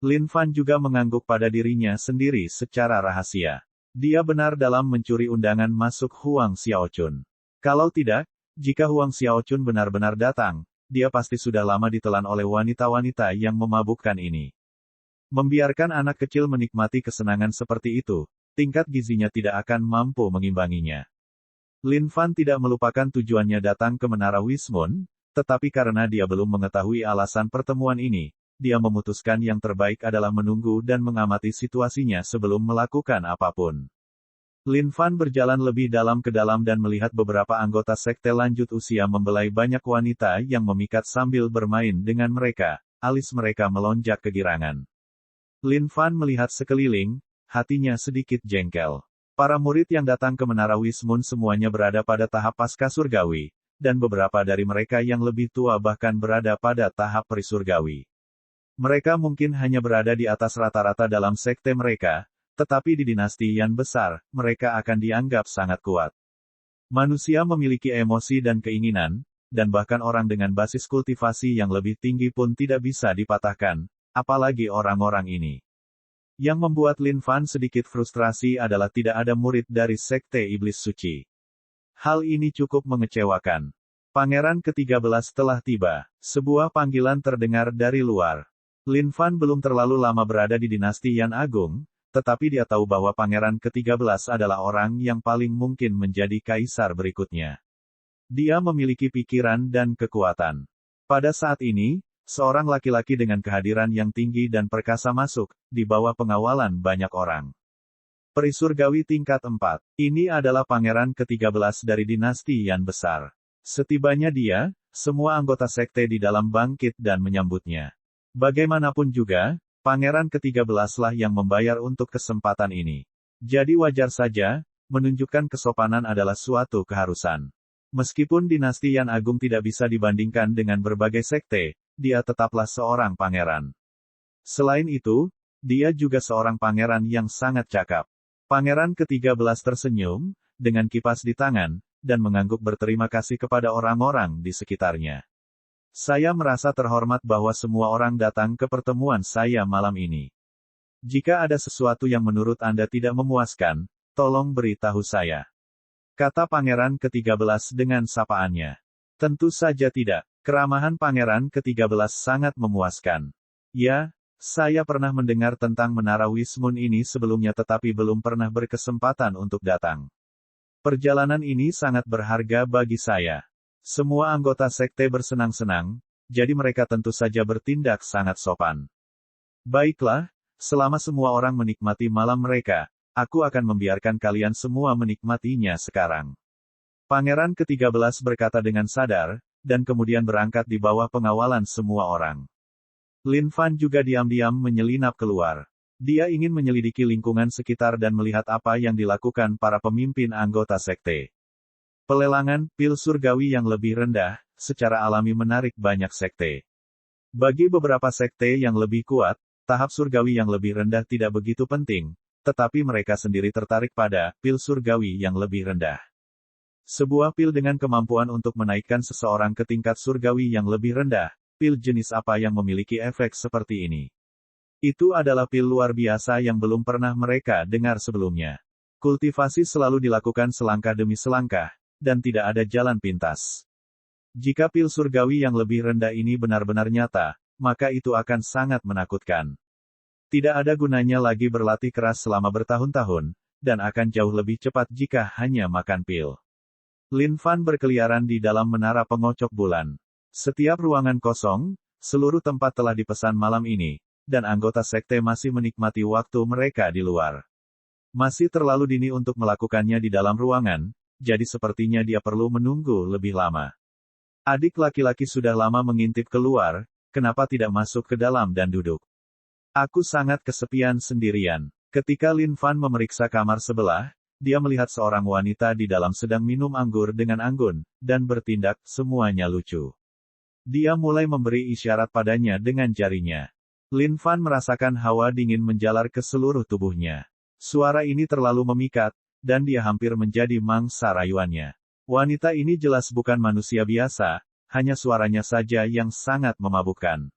Lin Fan juga mengangguk pada dirinya sendiri secara rahasia. Dia benar dalam mencuri undangan masuk Huang Xiaochun. Kalau tidak, jika Huang Xiaochun benar-benar datang, dia pasti sudah lama ditelan oleh wanita-wanita yang memabukkan ini. Membiarkan anak kecil menikmati kesenangan seperti itu, tingkat gizinya tidak akan mampu mengimbanginya. Lin Fan tidak melupakan tujuannya datang ke Menara Wismun, tetapi karena dia belum mengetahui alasan pertemuan ini, dia memutuskan yang terbaik adalah menunggu dan mengamati situasinya sebelum melakukan apapun. Lin Fan berjalan lebih dalam ke dalam dan melihat beberapa anggota sekte lanjut usia membelai banyak wanita yang memikat sambil bermain dengan mereka, alis mereka melonjak kegirangan. Lin Fan melihat sekeliling, hatinya sedikit jengkel. Para murid yang datang ke Menara Wismun semuanya berada pada tahap pasca surgawi, dan beberapa dari mereka yang lebih tua bahkan berada pada tahap perisurgawi. Mereka mungkin hanya berada di atas rata-rata dalam sekte mereka, tetapi di dinasti yang besar, mereka akan dianggap sangat kuat. Manusia memiliki emosi dan keinginan, dan bahkan orang dengan basis kultivasi yang lebih tinggi pun tidak bisa dipatahkan, apalagi orang-orang ini. Yang membuat Lin Fan sedikit frustrasi adalah tidak ada murid dari sekte iblis suci. Hal ini cukup mengecewakan. Pangeran ke-13 telah tiba. Sebuah panggilan terdengar dari luar. Lin Fan belum terlalu lama berada di dinasti Yan Agung, tetapi dia tahu bahwa Pangeran ke-13 adalah orang yang paling mungkin menjadi kaisar berikutnya. Dia memiliki pikiran dan kekuatan. Pada saat ini, seorang laki-laki dengan kehadiran yang tinggi dan perkasa masuk, di bawah pengawalan banyak orang. Peri surgawi tingkat 4. Ini adalah pangeran ke-13 dari dinasti Yan besar. Setibanya dia, semua anggota sekte di dalam bangkit dan menyambutnya. Bagaimanapun juga, pangeran ke-13 lah yang membayar untuk kesempatan ini. Jadi wajar saja, menunjukkan kesopanan adalah suatu keharusan. Meskipun dinasti Yan Agung tidak bisa dibandingkan dengan berbagai sekte, dia tetaplah seorang pangeran. Selain itu, dia juga seorang pangeran yang sangat cakap. Pangeran ke-13 tersenyum, dengan kipas di tangan, dan mengangguk berterima kasih kepada orang-orang di sekitarnya. Saya merasa terhormat bahwa semua orang datang ke pertemuan saya malam ini. Jika ada sesuatu yang menurut Anda tidak memuaskan, tolong beritahu saya. Kata pangeran ke-13 dengan sapaannya. Tentu saja tidak. Keramahan pangeran ke-13 sangat memuaskan. Ya, saya pernah mendengar tentang Menara Wismun ini sebelumnya tetapi belum pernah berkesempatan untuk datang. Perjalanan ini sangat berharga bagi saya. Semua anggota sekte bersenang-senang, jadi mereka tentu saja bertindak sangat sopan. Baiklah, selama semua orang menikmati malam mereka, aku akan membiarkan kalian semua menikmatinya sekarang. Pangeran ke-13 berkata dengan sadar, dan kemudian berangkat di bawah pengawalan semua orang. Lin Fan juga diam-diam menyelinap keluar. Dia ingin menyelidiki lingkungan sekitar dan melihat apa yang dilakukan para pemimpin anggota sekte. Pelelangan pil surgawi yang lebih rendah, secara alami menarik banyak sekte. Bagi beberapa sekte yang lebih kuat, tahap surgawi yang lebih rendah tidak begitu penting, tetapi mereka sendiri tertarik pada pil surgawi yang lebih rendah. Sebuah pil dengan kemampuan untuk menaikkan seseorang ke tingkat surgawi yang lebih rendah, pil jenis apa yang memiliki efek seperti ini? Itu adalah pil luar biasa yang belum pernah mereka dengar sebelumnya. Kultivasi selalu dilakukan selangkah demi selangkah, dan tidak ada jalan pintas. Jika pil surgawi yang lebih rendah ini benar-benar nyata, maka itu akan sangat menakutkan. Tidak ada gunanya lagi berlatih keras selama bertahun-tahun, dan akan jauh lebih cepat jika hanya makan pil. Lin Fan berkeliaran di dalam menara pengocok bulan. Setiap ruangan kosong, seluruh tempat telah dipesan malam ini, dan anggota sekte masih menikmati waktu mereka di luar. Masih terlalu dini untuk melakukannya di dalam ruangan, jadi sepertinya dia perlu menunggu lebih lama. Adik laki-laki sudah lama mengintip keluar, kenapa tidak masuk ke dalam dan duduk? Aku sangat kesepian sendirian. Ketika Lin Fan memeriksa kamar sebelah, dia melihat seorang wanita di dalam sedang minum anggur dengan anggun, dan bertindak semuanya lucu. Dia mulai memberi isyarat padanya dengan jarinya. Lin Fan merasakan hawa dingin menjalar ke seluruh tubuhnya. Suara ini terlalu memikat, dan dia hampir menjadi mangsa rayuannya. Wanita ini jelas bukan manusia biasa, hanya suaranya saja yang sangat memabukkan.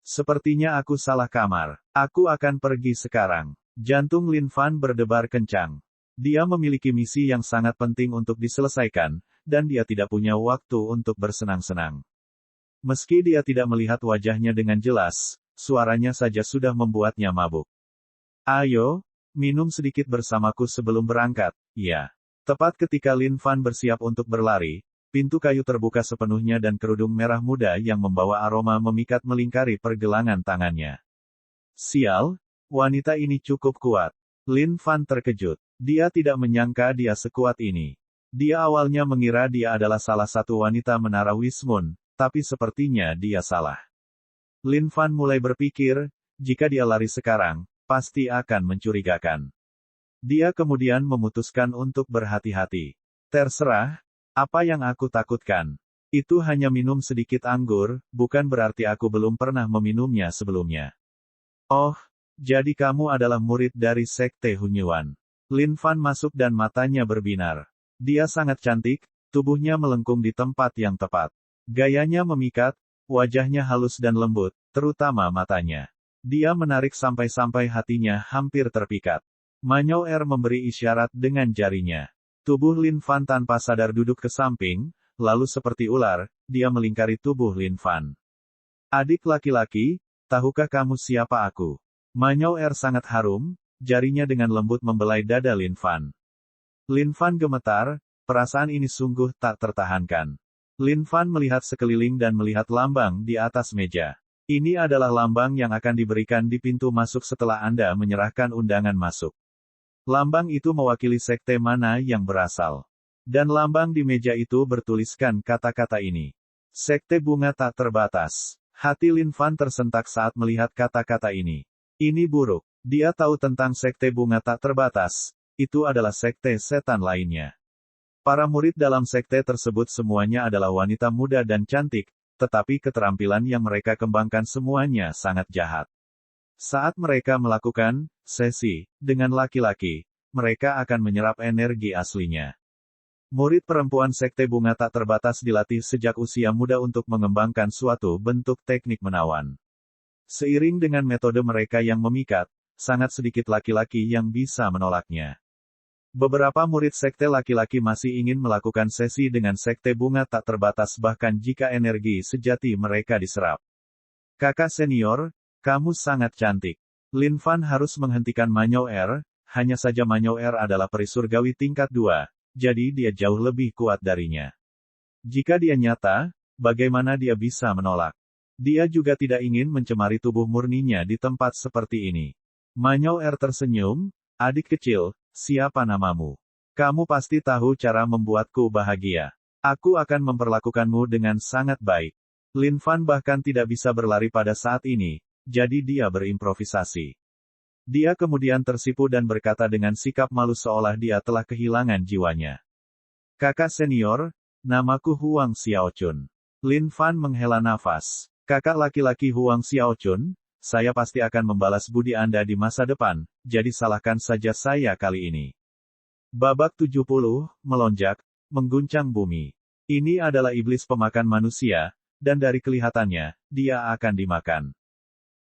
Sepertinya aku salah kamar. Aku akan pergi sekarang. Jantung Lin Fan berdebar kencang. Dia memiliki misi yang sangat penting untuk diselesaikan, dan dia tidak punya waktu untuk bersenang-senang. Meski dia tidak melihat wajahnya dengan jelas, suaranya saja sudah membuatnya mabuk. Ayo, minum sedikit bersamaku sebelum berangkat, ya. Tepat ketika Lin Fan bersiap untuk berlari, pintu kayu terbuka sepenuhnya dan kerudung merah muda yang membawa aroma memikat melingkari pergelangan tangannya. Sial, wanita ini cukup kuat. Lin Fan terkejut. Dia tidak menyangka dia sekuat ini. Dia awalnya mengira dia adalah salah satu wanita Menara Wismun, tapi sepertinya dia salah. Lin Fan mulai berpikir, jika dia lari sekarang, pasti akan mencurigakan. Dia kemudian memutuskan untuk berhati-hati. Terserah, apa yang aku takutkan. Itu hanya minum sedikit anggur, bukan berarti aku belum pernah meminumnya sebelumnya. Oh, jadi kamu adalah murid dari Sekte Hunyuan. Lin Fan masuk dan matanya berbinar. Dia sangat cantik, tubuhnya melengkung di tempat yang tepat. Gayanya memikat, wajahnya halus dan lembut, terutama matanya. Dia menarik sampai-sampai hatinya hampir terpikat. Manyou Er memberi isyarat dengan jarinya. Tubuh Lin Fan tanpa sadar duduk ke samping, lalu seperti ular, dia melingkari tubuh Lin Fan. Adik laki-laki, tahukah kamu siapa aku? Manyou Er sangat harum, jarinya dengan lembut membelai dada Lin Fan. Lin Fan gemetar, perasaan ini sungguh tak tertahankan. Lin Fan melihat sekeliling dan melihat lambang di atas meja. Ini adalah lambang yang akan diberikan di pintu masuk setelah Anda menyerahkan undangan masuk. Lambang itu mewakili sekte mana yang berasal. Dan lambang di meja itu bertuliskan kata-kata ini. Sekte bunga tak terbatas. Hati Lin Fan tersentak saat melihat kata-kata ini. Ini buruk. Dia tahu tentang sekte bunga tak terbatas. Itu adalah sekte setan lainnya. Para murid dalam sekte tersebut semuanya adalah wanita muda dan cantik, tetapi keterampilan yang mereka kembangkan semuanya sangat jahat. Saat mereka melakukan sesi dengan laki-laki, mereka akan menyerap energi aslinya. Murid perempuan sekte bunga tak terbatas dilatih sejak usia muda untuk mengembangkan suatu bentuk teknik menawan. Seiring dengan metode mereka yang memikat, sangat sedikit laki-laki yang bisa menolaknya. Beberapa murid sekte laki-laki masih ingin melakukan sesi dengan sekte bunga tak terbatas bahkan jika energi sejati mereka diserap. Kakak senior, kamu sangat cantik. Lin Fan harus menghentikan Manyou Er, hanya saja Manyou Er adalah peri surgawi tingkat 2, jadi dia jauh lebih kuat darinya. Jika dia nyata, bagaimana dia bisa menolak? Dia juga tidak ingin mencemari tubuh murninya di tempat seperti ini. Manyou Er tersenyum, adik kecil, siapa namamu? Kamu pasti tahu cara membuatku bahagia. Aku akan memperlakukanmu dengan sangat baik. Lin Fan bahkan tidak bisa berlari pada saat ini, jadi dia berimprovisasi. Dia kemudian tersipu dan berkata dengan sikap malu seolah dia telah kehilangan jiwanya. Kakak senior, namaku Huang Xiaochun. Lin Fan menghela nafas. Kakak laki-laki Huang Xiaochun, saya pasti akan membalas budi Anda di masa depan, jadi salahkan saja saya kali ini. Babak 70, melonjak, mengguncang bumi. Ini adalah iblis pemakan manusia, dan dari kelihatannya, dia akan dimakan.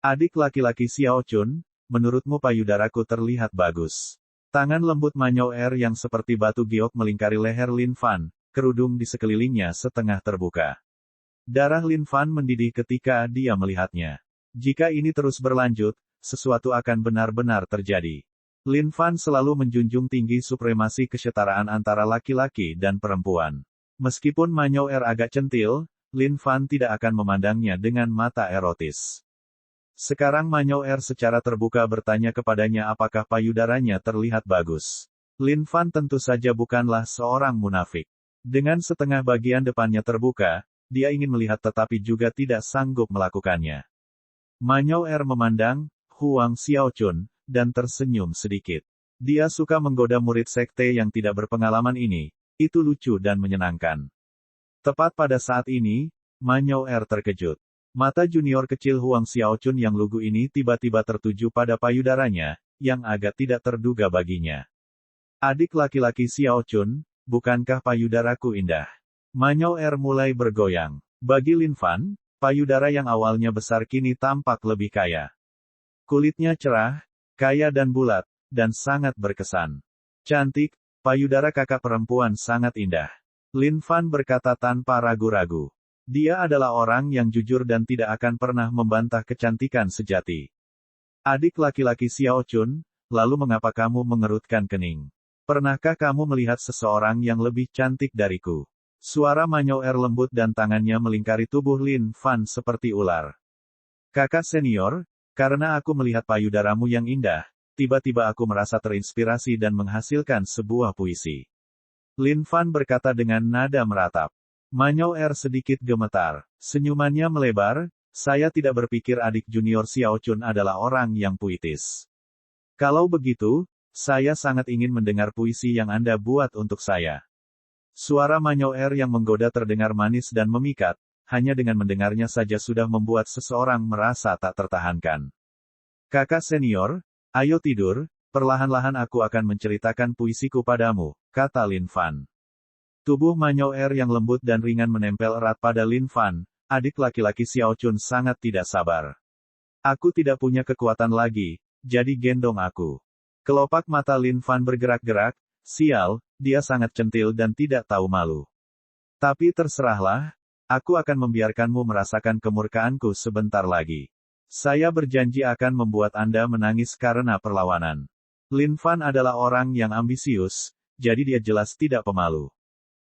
Adik laki-laki Xiaochun, menurutmu payudaraku terlihat bagus. Tangan lembut Manyou Er yang seperti batu giok melingkari leher Lin Fan, kerudung di sekelilingnya setengah terbuka. Darah Lin Fan mendidih ketika dia melihatnya. Jika ini terus berlanjut, sesuatu akan benar-benar terjadi. Lin Fan selalu menjunjung tinggi supremasi kesetaraan antara laki-laki dan perempuan. Meskipun Manyou Er agak centil, Lin Fan tidak akan memandangnya dengan mata erotis. Sekarang Manyou Er secara terbuka bertanya kepadanya apakah payudaranya terlihat bagus. Lin Fan tentu saja bukanlah seorang munafik. Dengan setengah bagian depannya terbuka, dia ingin melihat tetapi juga tidak sanggup melakukannya. Manyou Er memandang Huang Xiaochun, dan tersenyum sedikit. Dia suka menggoda murid sekte yang tidak berpengalaman ini, itu lucu dan menyenangkan. Tepat pada saat ini, Manyou Er terkejut. Mata junior kecil Huang Xiaochun yang lugu ini tiba-tiba tertuju pada payudaranya, yang agak tidak terduga baginya. Adik laki-laki Xiaochun, bukankah payudaraku indah? Manyou Er mulai bergoyang. Bagi Lin Fan, payudara yang awalnya besar kini tampak lebih kaya. Kulitnya cerah, kaya dan bulat, dan sangat berkesan. Cantik, payudara kakak perempuan sangat indah. Lin Fan berkata tanpa ragu-ragu. Dia adalah orang yang jujur dan tidak akan pernah membantah kecantikan sejati. Adik laki-laki Xiaochun, lalu mengapa kamu mengerutkan kening? Pernahkah kamu melihat seseorang yang lebih cantik dariku? Suara Manyou Er lembut dan tangannya melingkari tubuh Lin Fan seperti ular. Kakak senior, karena aku melihat payudaramu yang indah, tiba-tiba aku merasa terinspirasi dan menghasilkan sebuah puisi. Lin Fan berkata dengan nada meratap. Manyou Er sedikit gemetar. Senyumannya melebar, saya tidak berpikir adik junior Xiaochun adalah orang yang puitis. Kalau begitu, saya sangat ingin mendengar puisi yang Anda buat untuk saya. Suara Manyou Er yang menggoda terdengar manis dan memikat, hanya dengan mendengarnya saja sudah membuat seseorang merasa tak tertahankan. Kakak senior, ayo tidur, perlahan-lahan aku akan menceritakan puisiku padamu, kata Lin Fan. Tubuh Manyou Er yang lembut dan ringan menempel erat pada Lin Fan, adik laki-laki Xiaochun sangat tidak sabar. Aku tidak punya kekuatan lagi, jadi gendong aku. Kelopak mata Lin Fan bergerak-gerak, sial, dia sangat centil dan tidak tahu malu. Tapi terserahlah, aku akan membiarkanmu merasakan kemurkaanku sebentar lagi. Saya berjanji akan membuat Anda menangis karena perlawanan. Lin Fan adalah orang yang ambisius, jadi dia jelas tidak pemalu.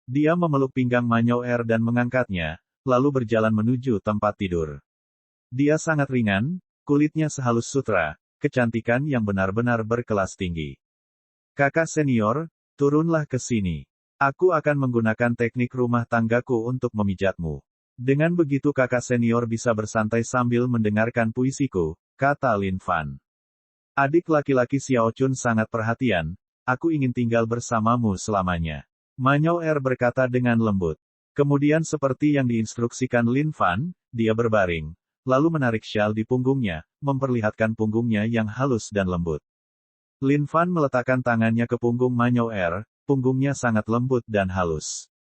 Dia memeluk pinggang Manyao Er dan mengangkatnya, lalu berjalan menuju tempat tidur. Dia sangat ringan, kulitnya sehalus sutra, kecantikan yang benar-benar berkelas tinggi. Kakak senior, turunlah ke sini. Aku akan menggunakan teknik rumah tanggaku untuk memijatmu. Dengan begitu kakak senior bisa bersantai sambil mendengarkan puisiku, kata Lin Fan. Adik laki-laki Xiao Chun sangat perhatian, aku ingin tinggal bersamamu selamanya. Manyao Er berkata dengan lembut. Kemudian seperti yang diinstruksikan Lin Fan, dia berbaring, lalu menarik syal di punggungnya, memperlihatkan punggungnya yang halus dan lembut. Lin Fan meletakkan tangannya ke punggung Manyao Er, punggungnya sangat lembut dan halus.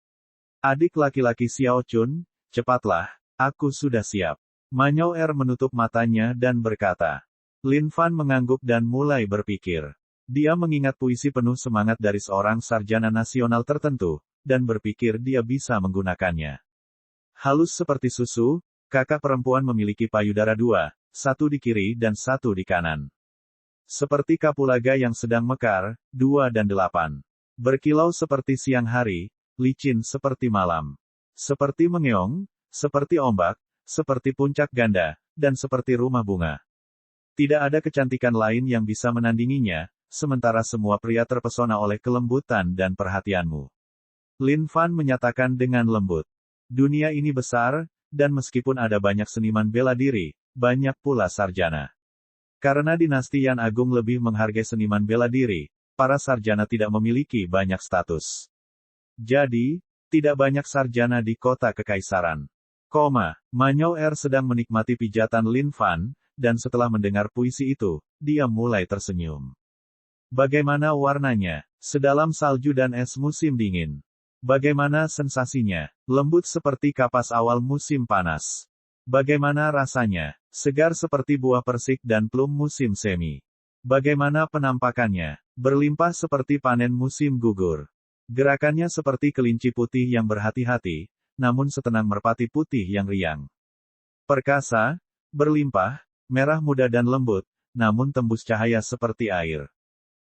Adik laki-laki Xiao Chun, cepatlah, aku sudah siap. Manyao Er menutup matanya dan berkata. Lin Fan mengangguk dan mulai berpikir. Dia mengingat puisi penuh semangat dari seorang sarjana nasional tertentu, dan berpikir dia bisa menggunakannya. Halus seperti susu, kakak perempuan memiliki payudara dua, satu di kiri dan satu di kanan. Seperti kapulaga yang sedang mekar, 2 dan 8. Berkilau seperti siang hari, licin seperti malam. Seperti mengeong, seperti ombak, seperti puncak ganda, dan seperti rumah bunga. Tidak ada kecantikan lain yang bisa menandinginya, sementara semua pria terpesona oleh kelembutan dan perhatianmu. Lin Fan menyatakan dengan lembut. Dunia ini besar, dan meskipun ada banyak seniman bela diri, banyak pula sarjana. Karena dinasti Yan Agung lebih menghargai seniman bela diri, para sarjana tidak memiliki banyak status. Jadi, tidak banyak sarjana di kota kekaisaran. Manyao Er sedang menikmati pijatan Lin Fan, dan setelah mendengar puisi itu, dia mulai tersenyum. Bagaimana warnanya? Sedalam salju dan es musim dingin. Bagaimana sensasinya? Lembut seperti kapas awal musim panas. Bagaimana rasanya? Segar seperti buah persik dan plum musim semi. Bagaimana penampakannya? Berlimpah seperti panen musim gugur. Gerakannya seperti kelinci putih yang berhati-hati, namun setenang merpati putih yang riang. Perkasa, berlimpah, merah muda dan lembut, namun tembus cahaya seperti air.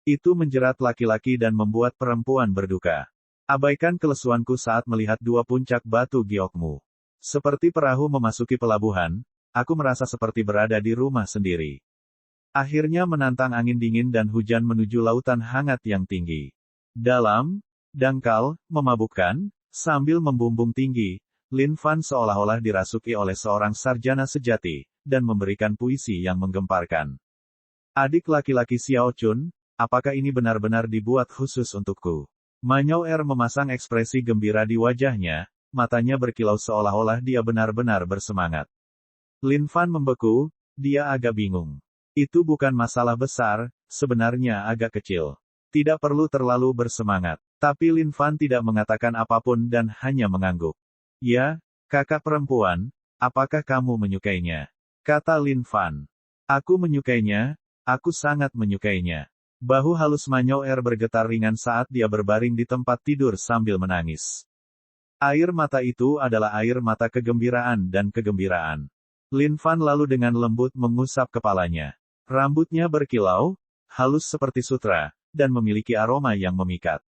Itu menjerat laki-laki dan membuat perempuan berduka. Abaikan kelesuanku saat melihat dua puncak batu giokmu. Seperti perahu memasuki pelabuhan, aku merasa seperti berada di rumah sendiri. Akhirnya menantang angin dingin dan hujan menuju lautan hangat yang tinggi. Dalam, dangkal, memabukkan, sambil membumbung tinggi, Lin Fan seolah-olah dirasuki oleh seorang sarjana sejati, dan memberikan puisi yang menggemparkan. Adik laki-laki Xiao Chun, apakah ini benar-benar dibuat khusus untukku? Manyao Er memasang ekspresi gembira di wajahnya, matanya berkilau seolah-olah dia benar-benar bersemangat. Lin Fan membeku, dia agak bingung. Itu bukan masalah besar, sebenarnya agak kecil. Tidak perlu terlalu bersemangat. Tapi Lin Fan tidak mengatakan apapun dan hanya mengangguk. Ya, kakak perempuan, apakah kamu menyukainya? Kata Lin Fan. Aku menyukainya, aku sangat menyukainya. Bahu halus Manyao Er bergetar ringan saat dia berbaring di tempat tidur sambil menangis. Air mata itu adalah air mata kegembiraan dan kegembiraan. Lin Fan lalu dengan lembut mengusap kepalanya. Rambutnya berkilau, halus seperti sutra, dan memiliki aroma yang memikat.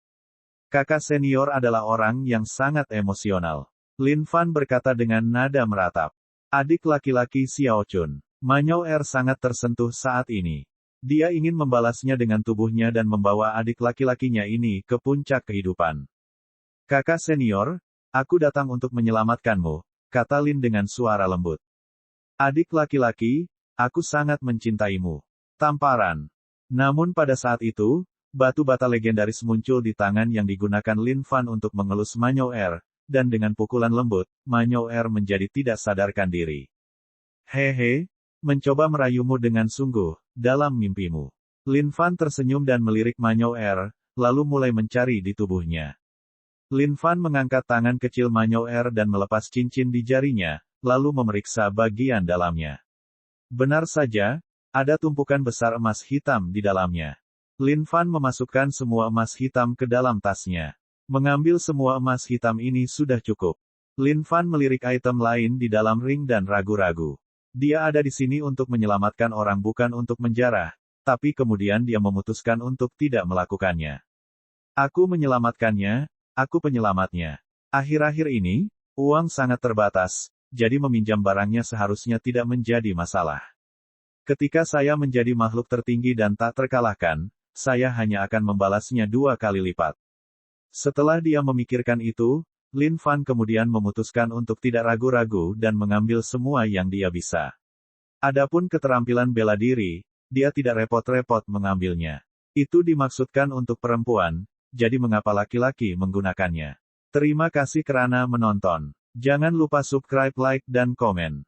Kakak senior adalah orang yang sangat emosional. Lin Fan berkata dengan nada meratap. Adik laki-laki Xiao Chun. Manyao Er sangat tersentuh saat ini. Dia ingin membalasnya dengan tubuhnya dan membawa adik laki-lakinya ini ke puncak kehidupan. Kakak senior, aku datang untuk menyelamatkanmu, kata Lin dengan suara lembut. Adik laki-laki, aku sangat mencintaimu. Tamparan. Namun pada saat itu, batu bata legendaris muncul di tangan yang digunakan Lin Fan untuk mengelus Manyao Er, dan dengan pukulan lembut, Manyao Er menjadi tidak sadarkan diri. Hehe, mencoba merayumu dengan sungguh, dalam mimpimu. Lin Fan tersenyum dan melirik Manyao Er, lalu mulai mencari di tubuhnya. Lin Fan mengangkat tangan kecil Manyao Er dan melepas cincin di jarinya, lalu memeriksa bagian dalamnya. Benar saja, ada tumpukan besar emas hitam di dalamnya. Lin Fan memasukkan semua emas hitam ke dalam tasnya. Mengambil semua emas hitam ini sudah cukup. Lin Fan melirik item lain di dalam ring dan ragu-ragu. Dia ada di sini untuk menyelamatkan orang bukan untuk menjarah, tapi kemudian dia memutuskan untuk tidak melakukannya. Aku menyelamatkannya, Aku penyelamatnya. Akhir-akhir ini, uang sangat terbatas, jadi meminjam barangnya seharusnya tidak menjadi masalah. Ketika saya menjadi makhluk tertinggi dan tak terkalahkan, saya hanya akan membalasnya 2 kali lipat. Setelah dia memikirkan itu, Lin Fan kemudian memutuskan untuk tidak ragu-ragu dan mengambil semua yang dia bisa. Adapun keterampilan bela diri, dia tidak repot-repot mengambilnya. Itu dimaksudkan untuk perempuan, jadi mengapa laki-laki menggunakannya? Terima kasih kerana menonton. Jangan lupa subscribe, like, dan komen.